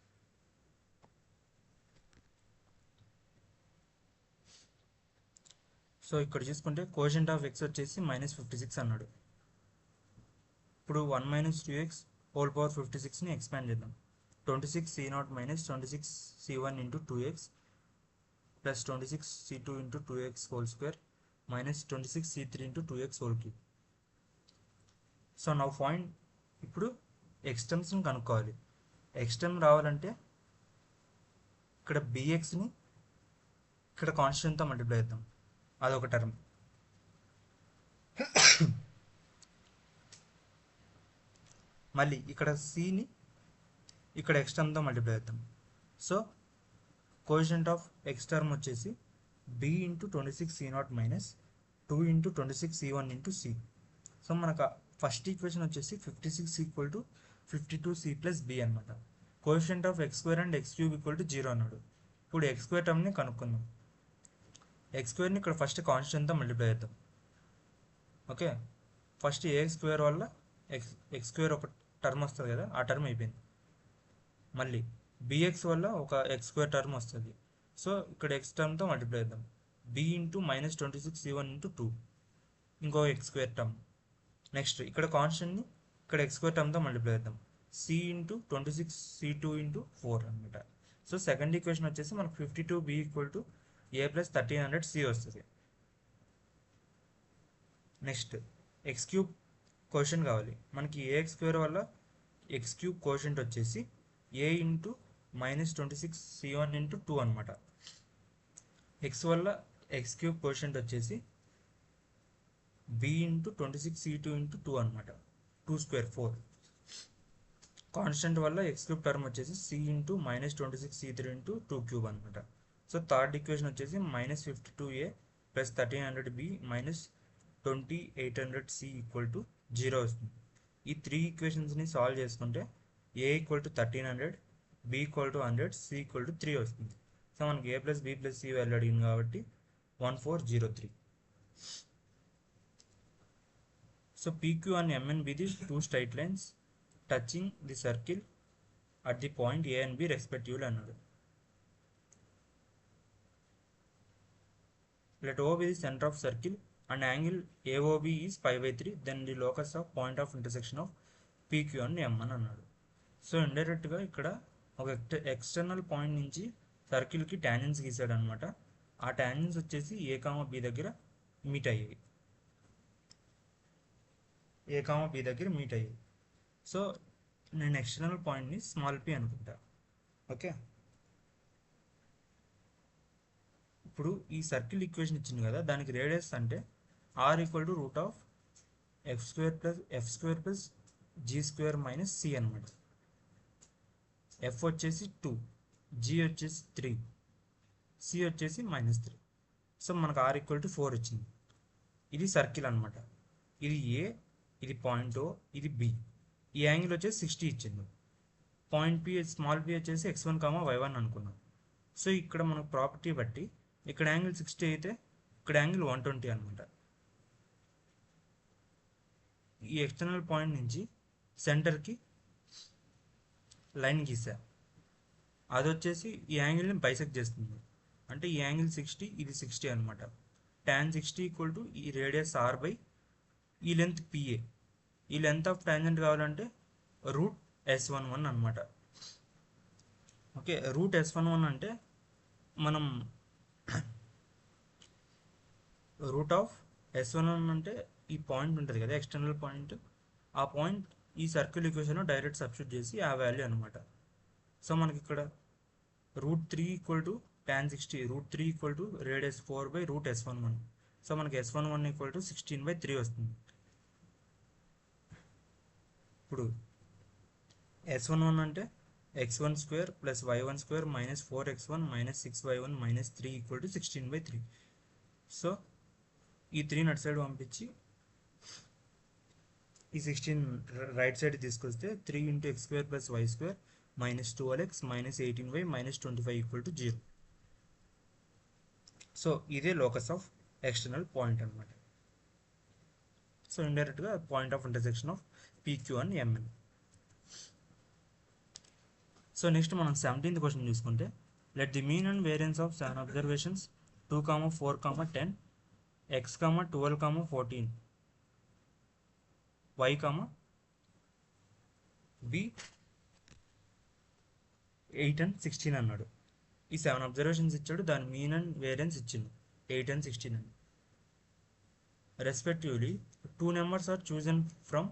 సో ఇక్కడ చూసుకుంటే కోషంట్ ఆఫ్ ఎక్స్ వచ్చేసి మైనస్ 56 అన్నాడు. ఇప్పుడు 1 మైనస్ 2x హోల్ పవర్ 56ని ఎక్స్పాండ్ చేద్దాం. 26c0 minus 26c1 into 2x plus 26c2 into 2x whole square minus 26c3 into 2x whole cube. So నా పాయింట్ ఇప్పుడు ఎక్స్ టర్మ్స్ని కనుక్కోవాలి. ఎక్స్ టర్మ్ రావాలంటే ఇక్కడ bxని ఇక్కడ కాన్స్టెంట్తో మల్టిప్లై చేద్దాం, అదొక టర్మ్. మళ్ళీ ఇక్కడ cని ఇక్కడ ఎక్స్ టర్మ్తో మల్టిప్లై చేద్దాం. So quotient of X term వచ్చేసి b into 26c0 minus 2 into 26c1 into c. So మనకు ఫస్ట్ ఈక్వేషన్ వచ్చేసి 56 equal to 52c plus b అనమాట. Quotient of x² and x³ equal to 0 అన్నాడు. ఇప్పుడు x² టర్మ్ని కనుక్కుందాం. x²ని ఇక్కడ ఫస్ట్ కాన్స్టెంట్తో మల్టిప్లై చేద్దాం. ఓకే, ఫస్ట్ ax² వల్ల x² ఒక టర్మ్ వస్తుంది కదా, ఆ టర్మ్ అయిపోయింది. మళ్ళీ bx వల్ల ఒక x² టర్మ్ వస్తుంది. సో ఇక్కడ x టర్మ్తో మల్టిప్లై చేద్దాం. b into minus 26c1 into 2 ఇంకో x² టర్మ్. నెక్స్ట్ ఇక్కడ కాన్స్టెంట్ని ఇక్కడ x² టర్మ్తో మల్టిప్లై చేద్దాం. c ఇంటూ 26c2 ఇంటూ 4 అనమాట. సో సెకండ్ ఈక్వేషన్ వచ్చేసి మనకు 52b equal to a plus 1300c వస్తుంది. నెక్స్ట్ x³ కోషంట్ కావాలి మనకి. ax² వల్ల x³ కోషంట్ వచ్చేసి a into minus 26c1 into 2 అనమాట. x వల్ల x³ కోషంట్ వచ్చేసి b ఇంటూ 26c2 ఇంటూ 2 అనమాట, 2 స్క్వేర్ 4. కాన్స్టెంట్ వల్ల x³ టర్మ్ వచ్చేసి c into minus 26c3 into 2 cube అనమాట. సో థర్డ్ ఈక్వేషన్ వచ్చేసి minus 52a plus 1300b minus 2800c equal to 0 వస్తుంది. ఈ 3 ఈక్వేషన్స్ని సాల్వ్ చేసుకుంటే a equal to 1300, b equal to 100, c equal to 3 వస్తుంది. సో మనకి a plus b plus c value అడిగింది కాబట్టి 1403. So PQ and MN be the two straight lines touching the circle at the point A and B respectively అన్నాడు. Let O be the center of circle and angle AOB is π/3, then the locus of point of intersection of PQ and M అని అన్నాడు. సో ఇండైరెక్ట్గా ఇక్కడ ఒక ఎక్స్టర్నల్ పాయింట్ నుంచి సర్కిల్కి ట్యాంజెన్స్ గీసాడు అనమాట. ఆ ట్యాంజెన్స్ వచ్చేసి A, B దగ్గర మీట్ అయ్యాయి. A, B దగ్గర మీట్ అయ్యాయి. సో నేను ఎక్స్టర్నల్ పాయింట్ని స్మాల్ p అనుకుంటా. ఓకే, ఇప్పుడు ఈ సర్కిల్ ఈక్వేషన్ ఇచ్చింది కదా, దానికి రేడియస్ అంటే r equal to root of f² plus g² minus c అనమాట. f వచ్చేసి 2, g వచ్చేసి 3, c వచ్చేసి -3. సో మనకు r ఈక్వల్ టు 4 వచ్చింది. ఇది సర్కిల్ అనమాట. ఇది A, ఇది పాయింట్ O, ఇది B. ఈ యాంగిల్ వచ్చేసి 60 ఇచ్చింది. పాయింట్ P స్మాల్ p వచ్చేసి x1, y1 అనుకున్నాం. సో ఇక్కడ మనకు ప్రాపర్టీ బట్టి ఇక్కడ యాంగిల్ 60 అయితే ఇక్కడ యాంగిల్ 120 అనమాట. ఈ ఎక్స్టర్నల్ పాయింట్ నుంచి సెంటర్కి లైన్ గీసా, అది వచ్చేసి ఈ యాంగిల్ని బైసెక్ట్ చేస్తుంది. అంటే ఈ యాంగిల్ 60, ఇది 60 అనమాట. tan 60 ఈక్వల్ టు ఈ రేడియస్ r బై ఈ లెంత్ PA. ఈ లెంత్ ఆఫ్ టాంజెంట్ కావాలంటే రూట్ S11 అనమాట. ఓకే, రూట్ S11 అంటే మనం రూట్ ఆఫ్ S11 అంటే ఈ పాయింట్ ఉంటుంది కదా, ఎక్స్టర్నల్ పాయింట్. ఆ పాయింట్ ఈ సర్కిల్ ఈక్వేషన్ డైరెక్ట్ సబ్స్టిట్యూట్ చేసి ఆ వాల్యూ అనమాట. సో మనకి ఇక్కడ √3 equal to tan 60, √3 equal to radius 4 by root S11. So మనకి S11 ఈక్వల్ టు 16/3 వస్తుంది. ఇప్పుడు S11 అంటే x1² plus y1² minus 4x1 minus 6y1 minus 3 equal to 16/3. So ఈ 3 అటు సైడ్ పంపించి ఈ 16 రైట్ సైడ్ తీసుకొస్తే 3 into x² plus y² minus 12x minus 18y minus 25 equal to 0. So ఇదే లోకస్ ఆఫ్ ఎక్స్టర్నల్ పాయింట్ అనమాట. సో ఇండైరెక్ట్గా point of intersection of PQ and MN. So next మనం 17th క్వశ్చన్ చూసుకుంటే, let the mean and variance of 7 observations 2, 4, 10, x, 12, 14, y, b 8 and 16 అన్నాడు. ఈ 7 అబ్జర్వేషన్స్ ఇచ్చాడు, దాని మీన్ అండ్ వేరియన్స్ ఇచ్చిండు 8 and 16 అని. Respectively 2 numbers are chosen from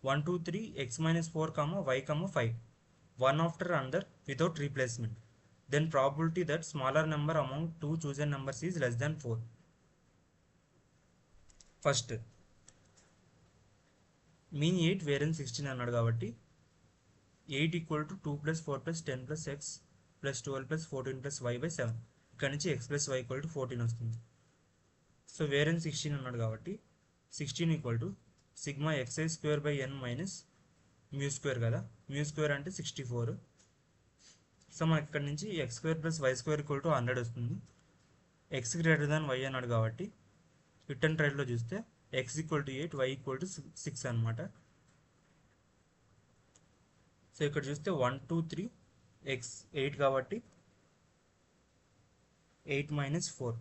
1, 2, 3, x minus 4, y, 5, one after another without replacement. Then probability that smaller number among two chosen numbers is less than 4. First, mean 8, variance 16 అన్నాడు కాబట్టి 8 equal to 2 plus 4 plus 10 plus x plus 12 plus 14 plus y by 7. ఇక్కడ నుంచి x plus y equal to 14 వస్తుంది. సో వేరియన్స్ 16 అన్నాడు కాబట్టి 16 equal to sigma xi² by n minus μ² కదా, μ² అంటే 64. సో మనకి ఇక్కడ నుంచి x² plus y² equal to 100 వస్తుంది. x గ్రేటర్ దాన్ y అన్నాడు కాబట్టి రిటర్న్ ట్రైడ్లో చూస్తే x equal to 8, y equal to 6 అనమాట. సో ఇక్కడ చూస్తే 1, 2, 3, x 8 కాబట్టి 8 మైనస్ 4,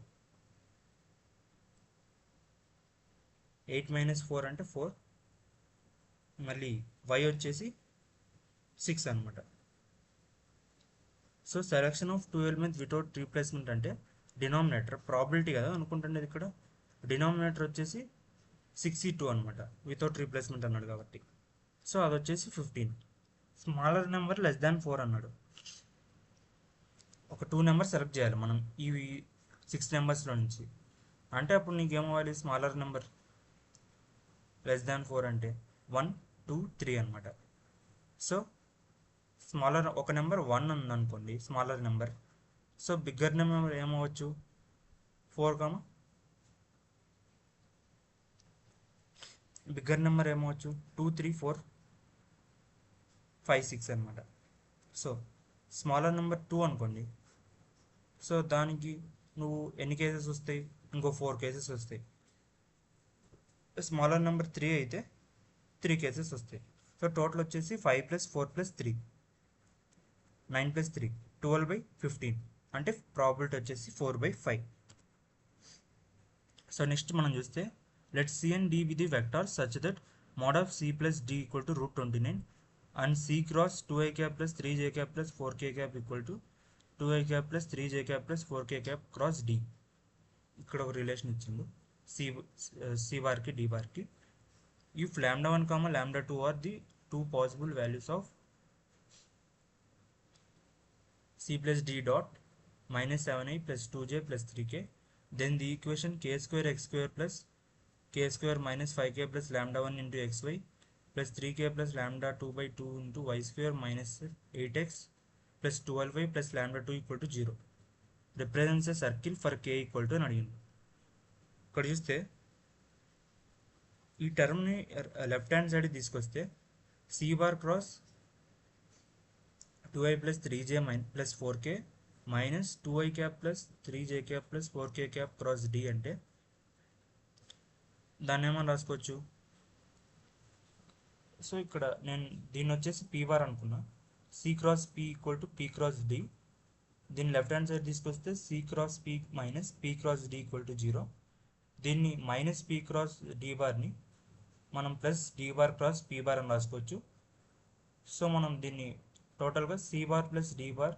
8 మైనస్ 4 అంటే 4, మళ్ళీ y వచ్చేసి 6 అనమాట. So selection of 2 elements without replacement అంటే డినామినేటర్ ప్రాబిలిటీ కదా అనుకుంటుండేది. ఇక్కడ డినామినేటర్ వచ్చేసి 62 అనమాట, వితౌట్ రీప్లేస్మెంట్ అన్నాడు కాబట్టి. సో అది వచ్చేసి 15. స్మాలర్ నెంబర్ లెస్ దాన్ 4 అన్నాడు. ఒక 2 నెంబర్ సెలెక్ట్ చేయాలి మనం ఈ 6 నెంబర్స్లో నుంచి. అంటే అప్పుడు నీకేమవ్వాలి, స్మాలర్ నెంబర్ లెస్ దాన్ 4 అంటే 1, 2, 3 అనమాట. సో స్మాలర్ ఒక నెంబర్ 1 ఉందనుకోండి, smaller number. So bigger number ఏమవచ్చు 4, బిగ్గర్ నెంబర్ ఏమవచ్చు 2, 3, 4, 5, 6 అనమాట. సో స్మాలర్ నెంబర్ 2 అనుకోండి, సో దానికి నువ్వు ఎన్ని కేసెస్ వస్తాయి? ఇంకో 4 కేసెస్ వస్తాయి. స్మాలర్ నెంబర్ 3 అయితే 3 కేసెస్ వస్తాయి. సో టోటల్ వచ్చేసి 5 + 4 + 3 9 + 3 12/15 అంటే ప్రాబిలిటీ వచ్చేసి 4/5. సో నెక్స్ట్ మనం చూస్తే let C and D be the vectors such that mod of C plus D equal to √29 and C cross 2i cap plus 3j cap plus 4k cap equal to 2i cap plus 3j cap plus 4k cap cross D. ఇక్కడ ఒక రిలేషన్ ఇచ్చిండు C బార్కి D బార్కి. If λ1, λ2 are the two possible values of C plus D dot -7i plus 2j plus 3k, then the equation k square x square plus k square minus 5k plus λ1 into xy plus 3k plus λ2/2 into y square minus 8x plus 12y plus λ2 equal to 0 represents a circle for k equal to అని అడిగింది. ఇక్కడ చూస్తే ఈ టర్మ్ని లెఫ్ట్ హ్యాండ్ సైడ్ తీసుకొస్తే C bar cross 2i plus 3j plus 4k minus 2i cap plus 3j cap plus 4k cap cross D అంటే దాన్ని ఏమని రాసుకోవచ్చు? సో ఇక్కడ నేను దీన్ని వచ్చేసి P బార్ అనుకున్నా. C cross P equal to P cross D. దీన్ని లెఫ్ట్ హ్యాండ్ సైడ్ తీసుకొస్తే C cross P minus P cross D equal to 0. దీన్ని మైనస్ P క్రాస్ D బార్ని మనం plus D bar cross P bar అని రాసుకోవచ్చు. సో మనం దీన్ని టోటల్గా C bar plus D bar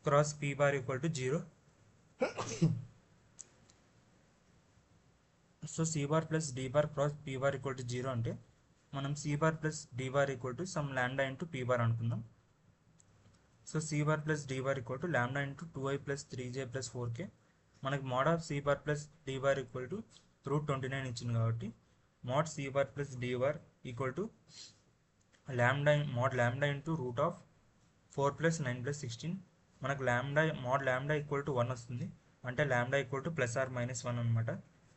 cross P bar equal to 0. So C bar plus D bar cross P bar equal to 0 అంటే మనం C bar plus D bar equal to some lambda into P bar అనుకుందాం. So C bar plus D bar equal to lambda into 2i plus 3j plus 4k. మనకి mod of C bar plus D bar equal to √29 ఇచ్చింది కాబట్టి mod C bar plus D bar equal to mod lambda into √4 plus 9 plus 16. మనకు మోడ్ లాండా ఈక్వల్ టు 1 వస్తుంది, అంటే lambda equal to plus or minus 1 అనమాట.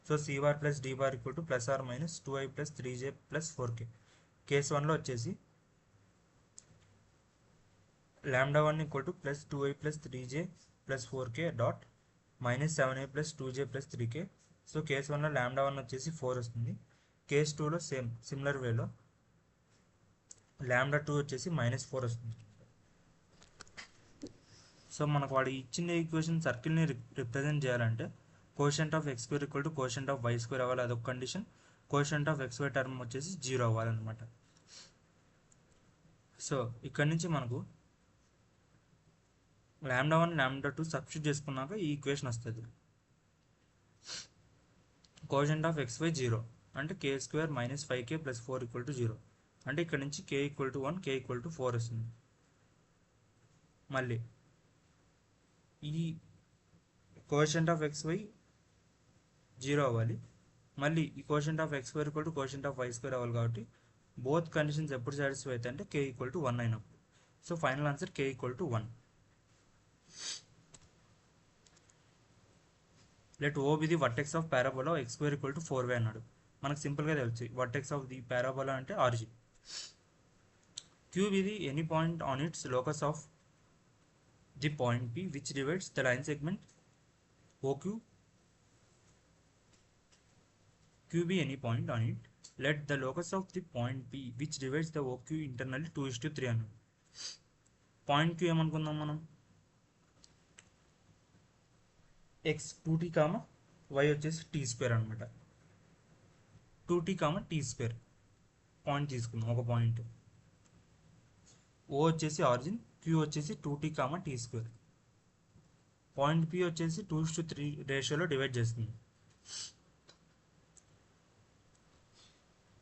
So C bar plus D bar equal to plus or minus 2i plus 3j plus 4k. Case 1లో వచ్చేసి λ1 equal to plus 2i plus 3j plus 4k dot minus 7i plus 2j plus 3k. So case 1లో λ1 వచ్చేసి 4 వస్తుంది. కేస్ 2లో సిమిలర్ వేలో λ2 వచ్చేసి -4 వస్తుంది. సో మనకు వాడు ఇచ్చిన ఈక్వేషన్ సర్కిల్ని రిప్రజెంట్ చేయాలంటే quotient of x square equal to quotient of y square అవ్వాలి, అదొక condition. Quotient of xy term వచ్చేసి 0 అవ్వాలన్నమాట. సో ఇక్కడ నుంచి మనకు λ1 λ2 సబ్స్టిట్యూట్ చేసుకున్నాక ఈ ఈక్వేషన్ వస్తుంది. కోషంట్ ఆఫ్ xy 0 అంటే k square minus 5k plus 4 equal to 0 అంటే ఇక్కడ నుంచి k equal to 1 k equal to 4 వస్తుంది. మళ్ళీ ఈ కోషంట్ ఆఫ్ xy 0 అవ్వాలి, మళ్ళీ ఈ quotient of x square equal to quotient of y square అవ్వాలి. కాబట్టి బోత్ కండిషన్స్ ఎప్పుడు సాటిస్ఫై అవుతాయి అంటే k ఈక్వల్ టు 1 అయినప్పుడు. So final answer k equal to 1. Let O be the vertex of parabola x square equal to 4y అన్నాడు. మనకు సింపుల్గా తెలుసు వర్టెక్స్ ఆఫ్ ది పారాబోలా అంటే origin. Q be the any point on it's locus of the point P which divides the line segment OQ. Q be any point on it. Let the locus of the point P which divides the OQ internally 2:3 అన్నాడు. పాయింట్ Q ఏమనుకుందాం మనం, x 2t కామ y వచ్చేసి t² అనమాట. 2t కామ t² పాయింట్ తీసుకుందాం, ఒక పాయింట్. O వచ్చేసి ఆరిజిన్, Q వచ్చేసి 2t కామ t². పాయింట్ P వచ్చేసి 2:3 రేషియోలో డివైడ్ చేస్తుంది.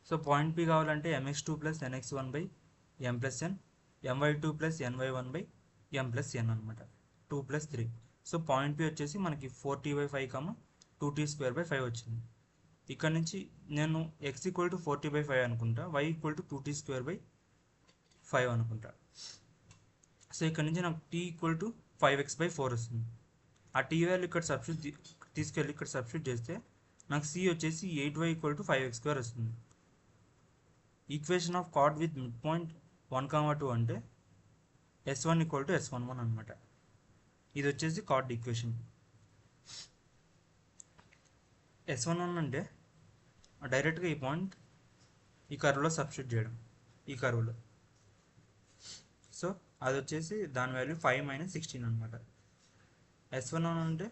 సో పాయింట్ P కావాలంటే mx2 plus nx1/m plus n, my2 plus ny1/m plus n అనమాట, 2 ప్లస్ 3. సో పాయింట్ P వచ్చేసి మనకి 4t/5 2t²/5 వచ్చింది. ఇక్కడ నుంచి నేను x ఈక్వల్ టు 4t/5 అనుకుంటా, y ఈక్వల్ టు 2t²/5 అనుకుంటా. సో ఇక్కడ నుంచి నాకు t ఈక్వల్ టు 5x/4 వస్తుంది. ఆ t వాల్యూ ఇక్కడ తీసుకెళ్ళి ఇక్కడ సబ్స్టిట్యూట్ చేస్తే నాకు c వచ్చేసి 8y ఈక్వల్ టు 5x² వస్తుంది. Equation of card with mid point 1, 2 అంటే s1 ఈక్వల్ టు s11 అనమాట. ఇది వచ్చేసి కార్డ్ ఈక్వేషన్. S11 అంటే డైరెక్ట్గా ఈ పాయింట్ ఈ కర్వ్లో సబ్స్టిట్యూట్ చేయడం, ఈ కర్వ్లో. సో అది వచ్చేసి దాని వాల్యూ 5 - 16 అనమాట. S11 అంటే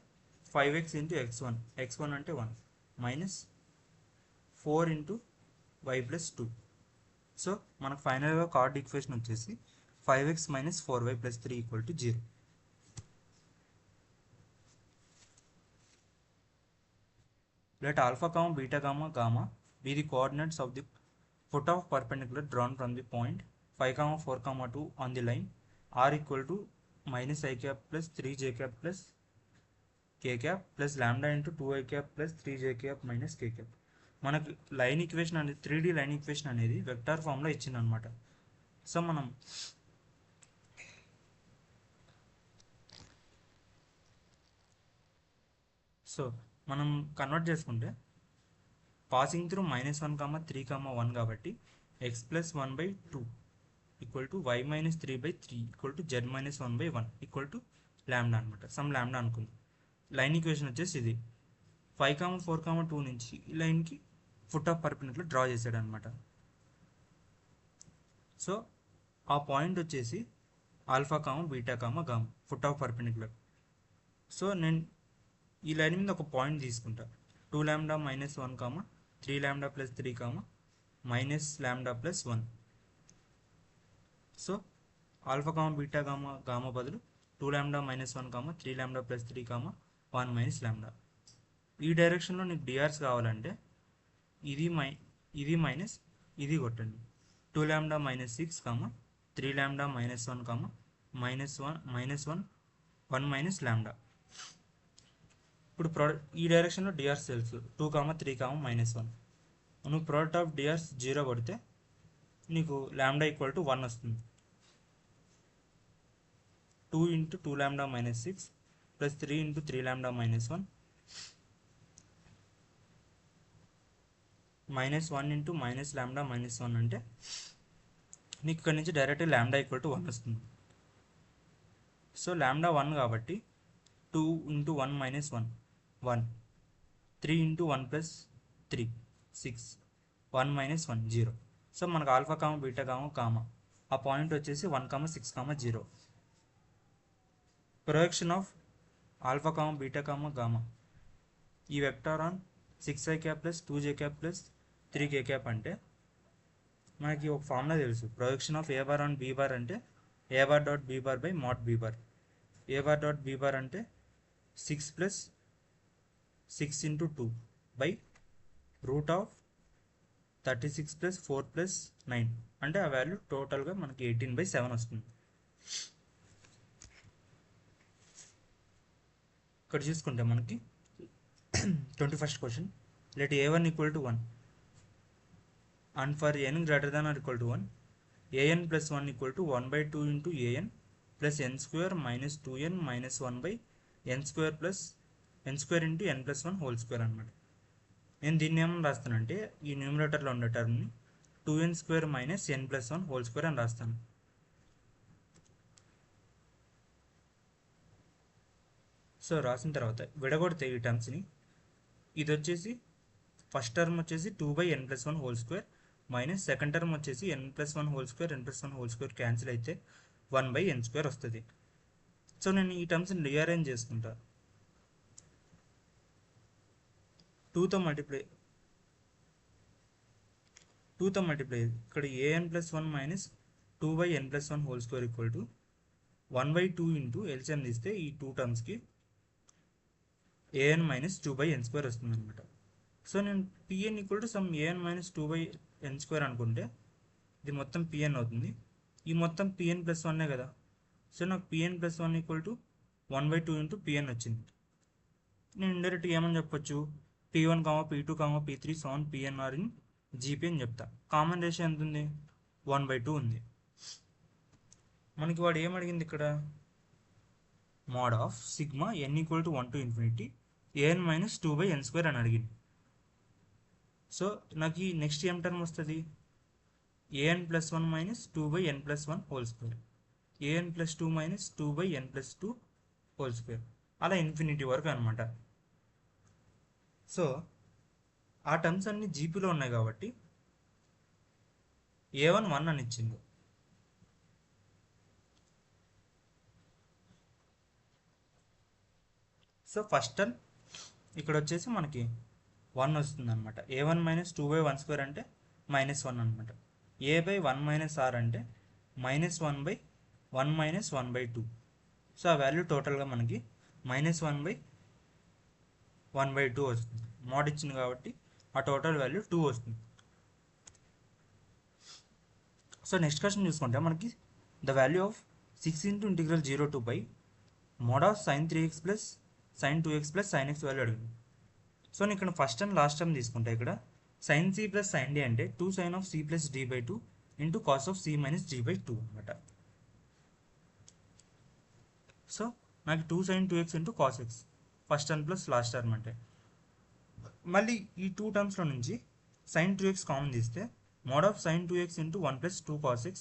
5x × x1, x1 అంటే 1 మైనస్ 4 × y + 2. సో మనకు ఫైనల్గా కార్డ్ ఈక్వేషన్ వచ్చేసి 5x - 4y + 3 = 0. Let alpha, beta, gamma be the coordinates of the foot of perpendicular drawn from the point 5, 4, 2 on the line r equal to -i cap plus 3j cap plus k cap plus lambda into 2i cap plus 3j cap minus k cap. మనకు లైన్ ఈక్వేషన్ అనేది 3D లైన్ ఈక్వేషన్ అనేది వెక్టార్ ఫామ్లో ఇచ్చింది అనమాట. సో మనం కన్వర్ట్ చేసుకుంటే పాసింగ్ త్రూ -1, 3, 1 కాబట్టి x + 1/2 = y - 3/3 = z - 1/1 = లాంబ్డా అనమాట. సమ్ లాంబ్డా అనుకుంది. లైన్ ఈక్వేషన్ వచ్చేసి ఇది 5, 4, 2 నుంచి ఈ లైన్కి ఫుట్ ఆఫ్ పర్పెండిక్యులర్ డ్రా చేశాడు అనమాట. సో ఆ పాయింట్ వచ్చేసి alpha, beta, gamma foot of perpendicular. So నేను ఈ లైన్ మీద ఒక పాయింట్ తీసుకుంటా, 2λ - 1, 3λ + 3, -λ + 1. సో ఆల్ఫా, బీటా, గామా బదులు 2λ - 1, 3λ + 3, 1 - λ. ఈ డైరెక్షన్లో నీకు డిఆర్స్ కావాలంటే ఇది మైనస్ ఇది కొట్టండి. 2λ - 6, 3λ - 1, -1 λ. ఇప్పుడు ఈ డైరెక్షన్లో డిఆర్స్ తెలుసు 2, 3, -1. నువ్వు ప్రోడక్ట్ ఆఫ్ డిఆర్స్ 0 కొడితే నీకు λ = 1 వస్తుంది. 2 × 2λ - 6 + 3 × 3λ - 1 -1 × -λ - 1 అంటే నీకు ఇక్కడ నుంచి డైరెక్ట్ λ = 1 వస్తుంది. సో λ 1 కాబట్టి 2 × 1 - 1 1, 3 × 1 + 3 6, 1 - 1 0. సో మనకు ఆల్ఫా, బీటా, గామా ఆ పాయింట్ వచ్చేసి 1, 6, 0. Projection of alpha, beta, gamma ఈ vector on 6i cap plus 2j cap plus 3k cap అంటే మనకి ఒక ఫార్ములా తెలుసు. Projection of a bar on b bar అంటే a bar dot b bar by mod b bar. a bar dot b bar అంటే 6 + 6 × 2 బై √36 + 4 + 9 అంటే ఆ వాల్యూ టోటల్గా మనకి 18/7 వస్తుంది. ఇక్కడ చూసుకుంటే మనకి 21st question, let a1 = 1 and for n greater than or equal to 1 an + 1 = 1/2 × an plus n² - 2n - 1/n² plus n² × n + 1 whole square అనమాట. నేను దీన్ని ఏమని రాస్తానంటే ఈ న్యూమరేటర్లో ఉండే టర్మ్ని 2n² - n + 1 హోల్ స్క్వేర్ అని రాస్తాను. సో రాసిన తర్వాత విడగొడితే ఈ టర్మ్స్ని, ఇది వచ్చేసి ఫస్ట్ టర్మ్ వచ్చేసి 2/n + 1 whole square minus second term వచ్చేసి n + 1 whole square, n + 1 whole square cancel అయితే 1/n² వస్తుంది. సో నేను ఈ టర్మ్స్ని రీఅరేంజ్ చేసుకుంటా. 2తో మల్టిప్లై ఇక్కడ an + 1 minus 2/n + 1 whole square = 1/2 × LCM తీస్తే ఈ 2 టర్మ్స్కి an - 2/n² వస్తుంది అనమాట. సో నేను pn = సమ్ an - 2/n² అనుకుంటే ఇది మొత్తం pn అవుతుంది. ఈ మొత్తం pn + 1 కదా. సో నాకు pn + 1 = 1/2 × pn వచ్చింది. నేను ఇండైరెక్ట్గా ఏమని చెప్పొచ్చు, p1, p2, p3 pnr in gp అని చెప్తా. కామన్ రేషియో ఎంత ఉంది, 1/2 ఉంది. మనకి వాడు ఏమడిగింది ఇక్కడ, mod of sigma n = 1 to infinity an - 2/n² అని అడిగింది. సో నాకు ఈ నెక్స్ట్ ఏం టర్మ్ వస్తుంది, an + 1 - 2/n + 1 whole square, an + 2 - 2/n + 2 whole square, అలా ఇన్ఫినిటీ వరకు అనమాట. సో ఆ టర్మ్స్ అన్ని జీపీలో ఉన్నాయి కాబట్టి A1 1 అని ఇచ్చింది. సో ఫస్ట్ టర్మ్ ఇక్కడ వచ్చేసి మనకి 1 వస్తుంది అనమాట. A1 మైనస్ 2/1² అంటే -1 అనమాట. A/1 - r అంటే -1/1 - 1/2. సో ఆ వాల్యూ టోటల్గా మనకి -1/1/2 వస్తుంది. మోడ్ ఇచ్చింది కాబట్టి ఆ టోటల్ వాల్యూ 2 వస్తుంది. సో నెక్స్ట్ క్వశ్చన్ చూసుకుంటే మనకి the value of 6 × integral 0 to π mod of sin 3x plus sin 2x plus sin x value అడిగింది. సో నేను ఇక్కడ ఫస్ట్ టర్మ్ లాస్ట్ టర్మ్ తీసుకుంటే ఇక్కడ sin c plus sin d అంటే 2 sin of c plus d/2 into cos of c minus d/2 అనమాట. సో నాకు 2 sin 2x into cos x first term plus last term అంటే. మళ్ళీ ఈ 2 టర్మ్స్లో నుంచి sin 2x కామన్ తీస్తే mode of sin 2x into 1 plus 2 cos x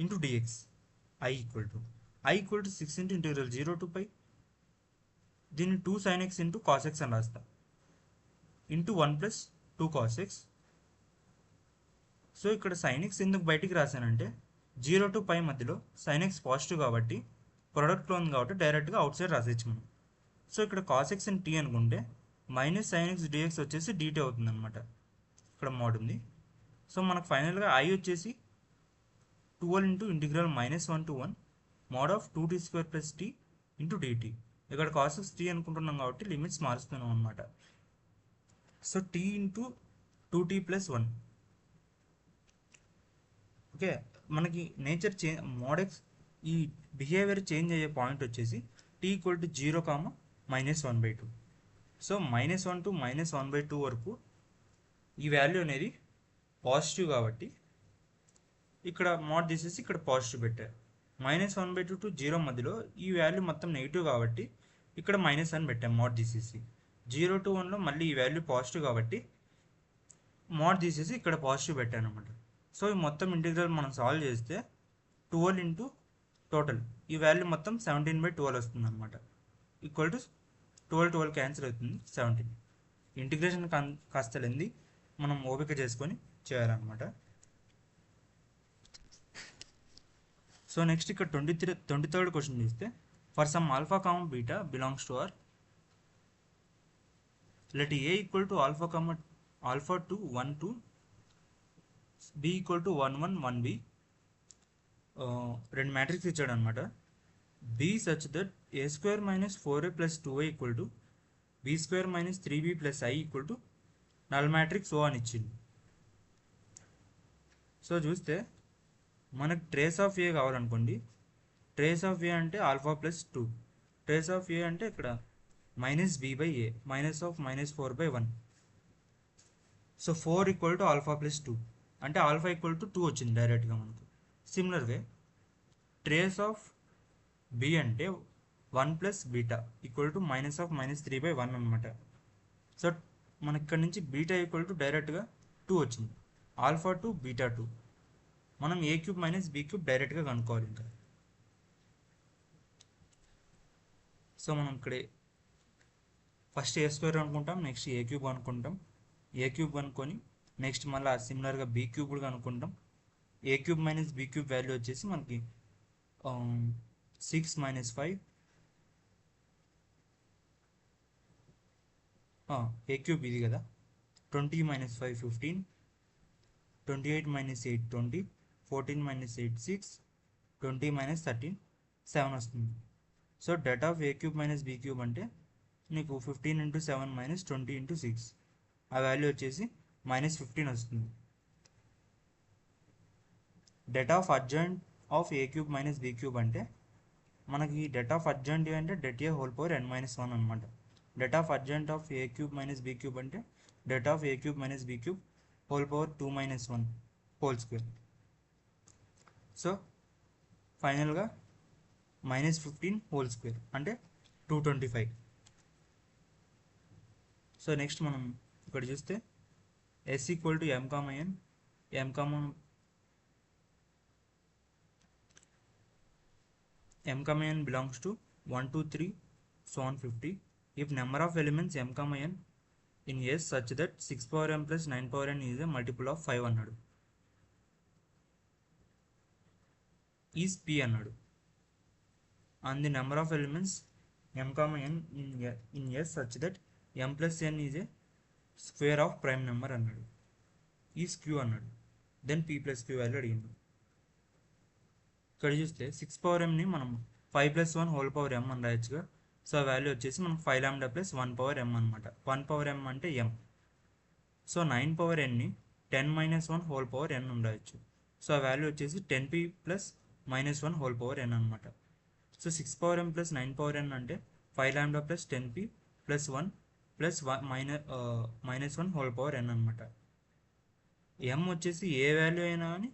into dx i equal to 6 × integral 0 to π దీన్ని 2 sin x into cos x అని రాస్తా into 1 plus 2 cos x. So ఇక్కడ sin x ఎందుకు బయటికి రాశానంటే 0 to π మధ్యలో sin x పాజిటివ్ కాబట్టి ప్రొడక్ట్లో ఉంది కాబట్టి డైరెక్ట్గా అవుట్ సైడ్ రాసేయచ్చు మనం. సో ఇక్కడ cos x అని t అనుకుంటే మైనస్ sin x dx వచ్చేసి dt అవుతుంది అనమాట. ఇక్కడ మోడ్ ఉంది. సో మనకు ఫైనల్గా i వచ్చేసి 12 × integral -1 to 1 mode of 2t² plus t into dt. ఇక్కడ cos x t అనుకుంటున్నాం కాబట్టి లిమిట్స్ మారుస్తున్నాం అనమాట. So t into 2t plus 1. Okay, మనకి నేచర్ మోడ్ ఎక్స్ ఈ బిహేవియర్ చేంజ్ అయ్యే పాయింట్ వచ్చేసి t equal to 0, -1/2. So -1 to -1/2 వరకు ఈ వాల్యూ అనేది పాజిటివ్ కాబట్టి ఇక్కడ మోడ్ తీసేసి ఇక్కడ పాజిటివ్ పెట్టారు. -1/2 to 0 మధ్యలో ఈ వాల్యూ మొత్తం నెగిటివ్ కాబట్టి ఇక్కడ మైనస్ అని పెట్టాం మోడ్ తీసేసి. 0 to 1లో మళ్ళీ ఈ వాల్యూ పాజిటివ్ కాబట్టి మోడ్ తీసేసి ఇక్కడ పాజిటివ్ పెట్టాను అనమాట. సో ఈ మొత్తం ఇంటిగ్రల్ మనం సాల్వ్ చేస్తే 12 ఇంటూ టోటల్ ఈ వాల్యూ మొత్తం 17/12 వస్తుంది అనమాట. ఈక్వల్ టు 12 క్యాన్సిల్ అవుతుంది 17. ఇంటిగ్రేషన్ కాస్త లెంది, మనం ఓపిక చేసుకొని చేయాలన్నమాట. సో నెక్స్ట్ ఇక్కడ 23rd క్వశ్చన్ చూస్తే for some alpha comma beta belongs to R let A equal to alpha two 1 to b equal to 1 1 1 b. రెండు మ్యాట్రిక్స్ ఇచ్చాడు అనమాట. b such that a² - 4a + 2a equal to b² - 3b + i equal to null matrix O అని ఇచ్చింది. సో చూస్తే మనకు ట్రేస్ ఆఫ్ ఏ కావాలనుకోండి. ట్రేస్ ఆఫ్ ఏ అంటే ఆల్ఫా ప్లస్ 2. ట్రేస్ ఆఫ్ ఏ అంటే ఇక్కడ -b/a -4/1. So 4 equal to alpha plus 2 అంటే ఆల్ఫా ఈక్వల్ టు 2 వచ్చింది డైరెక్ట్గా మనకు. Similar way trace of b అంటే 1 ప్లస్ బీటా ఈక్వల్ టు -3/1 అనమాట. సో మనకి ఇక్కడ నుంచి బీటా ఈక్వల్ టు డైరెక్ట్గా 2 వచ్చింది. ఆల్ఫా టు బీటా 2 మనం a³ - b³ డైరెక్ట్గా కనుక్కోవాలి ఇంకా. సో మనం ఇక్కడ ఫస్ట్ a² అనుకుంటాం, నెక్స్ట్ a³ అనుకుంటాం. a³ అనుకొని నెక్స్ట్ మళ్ళీ సిమిలర్గా b³ కూడా అనుకుంటాం. a³ - b³ వాల్యూ వచ్చేసి మనకి 6 - 5 a³ ఇది కదా. 20 - 5 15, 28 - 8 20, 14 - 8 6, 20 - 13 7 వస్తుంది. So date of a³ - b³ అంటే నీకు 15 × 7 - 20 × 6 ఆ వాల్యూ వచ్చేసి -15 వస్తుంది. Date of adjoint of a³ - b³ అంటే మనకి డేట్ ఆఫ్ అడ్జాయింట్ అంటే det a whole power n - 1 అనమాట. Date of adjoint of a³ - b³ అంటే date of a³ - b³ whole power 2 - 1 whole square. So ఫైనల్గా -15 హోల్ స్క్వేర్ అంటే 225. సో నెక్స్ట్ మనం ఇక్కడ చూస్తే s equal to m, n m, m comma n belongs to 1 2 3 so on 50 if number of elements m comma n in S such that 6 power m plus 9 power n is a multiple of 5 అన్నాడు. ఈజ్ p అన్నాడు. and the number of elements m comma n in S such that m plus n is a square of prime number అన్నాడు. ఈజ్ q అన్నాడు. Then p plus q value అడిగిండు. ఇక్కడ చూస్తే 6 పవర్ ఎంని మనం 5 ప్లస్ 1 హోల్ పవర్ m అని రాయొచ్చుగా. సో ఆ వాల్యూ వచ్చేసి మనం 5 లాంబ్డా ప్లస్ 1 పవర్ m అనమాట. 1 పవర్ m అంటే m. సో 9 పవర్ nని 10 మైనస్ 1 హోల్ పవర్ n అని రాయొచ్చు. సో ఆ వాల్యూ వచ్చేసి 10p plus minus 1 whole power n అనమాట. So 6 power m plus 9 power n అంటే 5 lambda plus 10p plus 1 plus minus 1 whole power n అనమాట. m వచ్చేసి ఏ వాల్యూ అయినా కానీ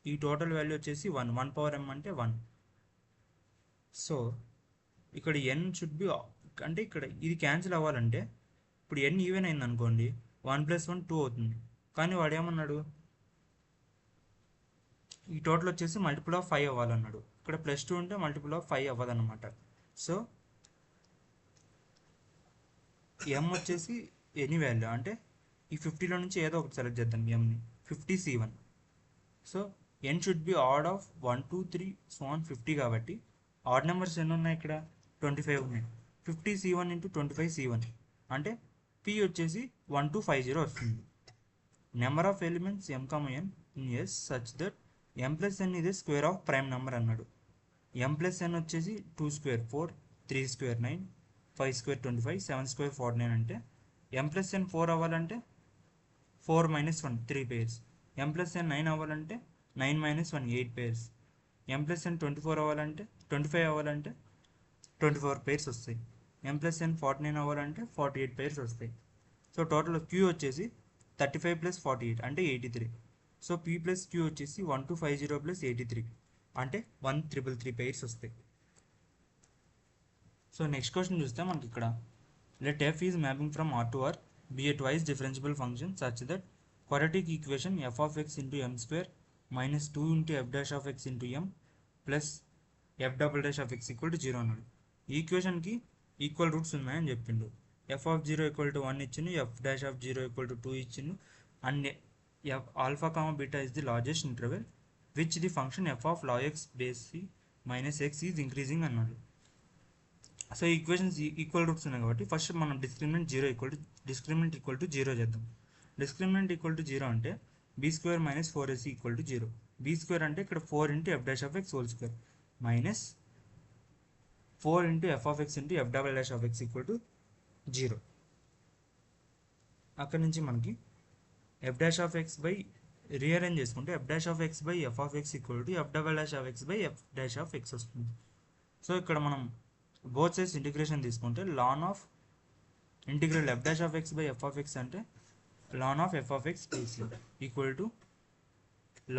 ఈ టోటల్ వాల్యూ వచ్చేసి 1 పవర్ m అంటే 1. సో ఇక్కడ n షుడ్ బి అంటే ఇక్కడ ఇది క్యాన్సిల్ అవ్వాలంటే ఇప్పుడు n ఈవెన్ అయింది అనుకోండి 1 ప్లస్ 1 2 అవుతుంది. కానీ వాడు ఏమన్నాడు ఈ టోటల్ వచ్చేసి మల్టిపుల్ ఆఫ్ 5 అవ్వాలన్నాడు. ఇక్కడ ప్లస్ 2 ఉంటే మల్టిపుల్ ఆఫ్ 5 అవ్వదన్నమాట. సో m వచ్చేసి ఎనీ వాల్యూ అంటే ఈ 50లో నుంచి ఏదో ఒకటి సెలెక్ట్ చేద్దాం mని 50 C1. So n should be odd of 1 2 3 so on 50 కాబట్టి ఆడ్ నెంబర్స్ ఎన్ని ఉన్నాయి ఇక్కడ 25 ఉన్నాయి. 50 C1 ఇంటూ 25 C1 అంటే p వచ్చేసి 1250 వస్తుంది. Number of elements m comma n in S such that m plus n is a square of prime number అన్నాడు. m plus n వచ్చేసి 2 స్క్వేర్ 4 3 స్క్వేర్ 9 5 స్క్వేర్ 25 7 స్క్వేర్ 49 అంటే m plus n 4 అవ్వాలంటే 4 minus 1 3 pairs. m plus n 9 అవ్వాలంటే 9 minus 1 8 pairs. m plus n 24 అవ్వాలంటే 25 అవ్వాలంటే 24 పేర్స్ వస్తాయి. m plus n 49 అవ్వాలంటే 48 పేర్స్ వస్తాయి. సో టోటల్ q వచ్చేసి 35 ప్లస్ 48 అంటే 83. సో p ప్లస్ q వచ్చేసి 1250 ప్లస్ 83 అంటే 1333 పేర్స్ వస్తాయి. సో నెక్స్ట్ క్వశ్చన్ చూస్తే మనకి ఇక్కడ let f is mapping from r to r be a twice differentiable function such that quadratic equation f of x into m square minus 2 into f dash of x into m plus f double dash of x equal to 0 అన్నాడు. ఈ ఈక్వేషన్కి ఈక్వల్ రూట్స్ ఉన్నాయని చెప్పిండు. f of 0 equal to 1 ఇచ్చిండు, f dash of 0 equal to 2 ఇచ్చిండు and f alpha comma beta is the largest interval which the function f of log x base c minus x is increasing అన్నాడు. సో ఈక్వేషన్స్ ఈక్వల్ రూట్స్ ఉన్నాయి కాబట్టి ఫస్ట్ మనం డిస్క్రిమినెంట్ ఈక్వల్ టు 0 చేద్దాం. డిస్క్రిమినెంట్ ఈక్వల్ టు 0 అంటే b square minus 4ac equal to 0. b square అంటే ఇక్కడ 4 into f dash of x whole square minus 4 into f of x into f double dash of x equal to 0. అక్కడ నుంచి మనకి f dash of x by rearrange చేసుకుంటే f dash of x by f of x equal to f double dash of x by f dash of x వస్తుంది. సో ఇక్కడ మనం బోత్ సైడ్స్ ఇంటిగ్రేషన్ తీసుకుంటే ln of integral f dash of x by f of x అంటే ln of f of x by c equal to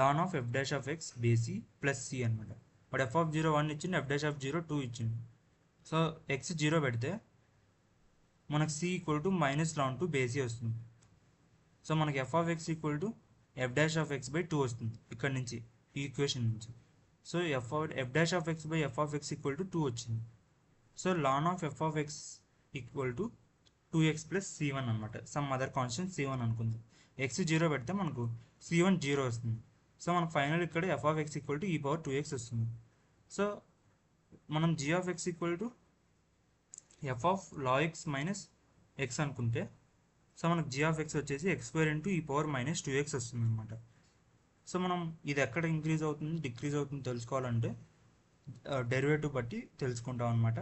ln of f dash of x by c plus c అనమాట. బట్ f ఆఫ్ 0 1 ఇచ్చింది, f డాష్ ఆఫ్ 0 2 ఇచ్చింది. సో x 0 పెడితే మనకు c equal to minus ln two by c వస్తుంది. సో మనకి f of x equal to f dash of x by 2 వస్తుంది ఇక్కడ నుంచి ఈ ఈక్వేషన్ నుంచి. So f dash of x by f of x equal to 2 వచ్చింది. So ln of f of x equal to 2x plus c1 అనమాట. సమ్ అదర్ కాన్స్టెంట్ c1 అనుకుంది. x 0 పెడితే మనకు c1 0 వస్తుంది. సో మనకు ఫైనల్ ఇక్కడ f of x equal to e power 2x వస్తుంది. సో మనం g of x equal to f of log x minus x అనుకుంటే సో మనకు g ఆఫ్ x వచ్చేసి x square into e power minus 2x వస్తుంది అనమాట. సో మనం ఇది ఎక్కడ ఇంక్రీజ్ అవుతుంది డిక్రీజ్ అవుతుంది తెలుసుకోవాలంటే డెరివేటివ్ బట్టి తెలుసుకుంటాం అనమాట.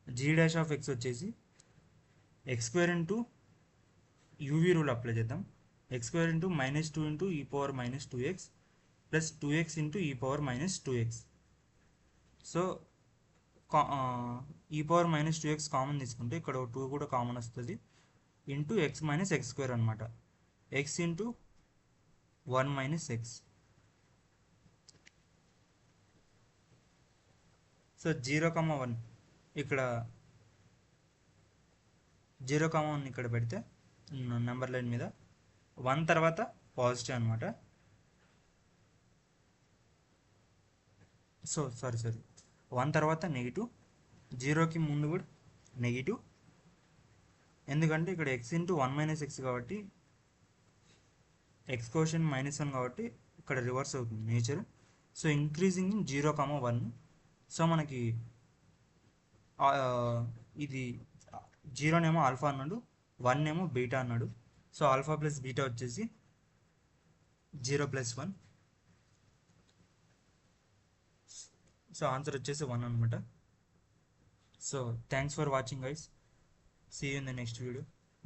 g డాష్ ఆఫ్ x వచ్చేసి x square into UV rule apply చేద్దాం. x square into minus 2 into e power minus 2x plus 2x into e power minus 2x. So e power minus 2x common తీసుకుంటే ఇక్కడ 2 కూడా కామన్ వస్తుంది into x minus x square అనమాట. x into 1 minus x. సో 0,1 ఇక్కడ 0,1 ఇక్కడ పెడితే నెంబర్ లైన్ మీద 1 తర్వాత పాజిటివ్ అనమాట. సో సారీ 1 తర్వాత నెగిటివ్, 0కి ముందు కూడా నెగిటివ్, ఎందుకంటే ఇక్కడ ఎక్స్ ఇంటూ 1 - ఎక్స్ కాబట్టి ఎక్స్ కోషన్ -1 కాబట్టి ఇక్కడ రివర్స్ అవుతుంది nature. So increasing in 0, 1. So మనకి ఇది 0నేమో ఆల్ఫా అన్నాడు, 1 ఏమో బీటా అన్నాడు. సో ఆల్ఫా ప్లస్ బీటా వచ్చేసి 0 + 1. సో ఆన్సర్ వచ్చేసి 1 అనమాట. So thanks for watching guys. See you in the next video.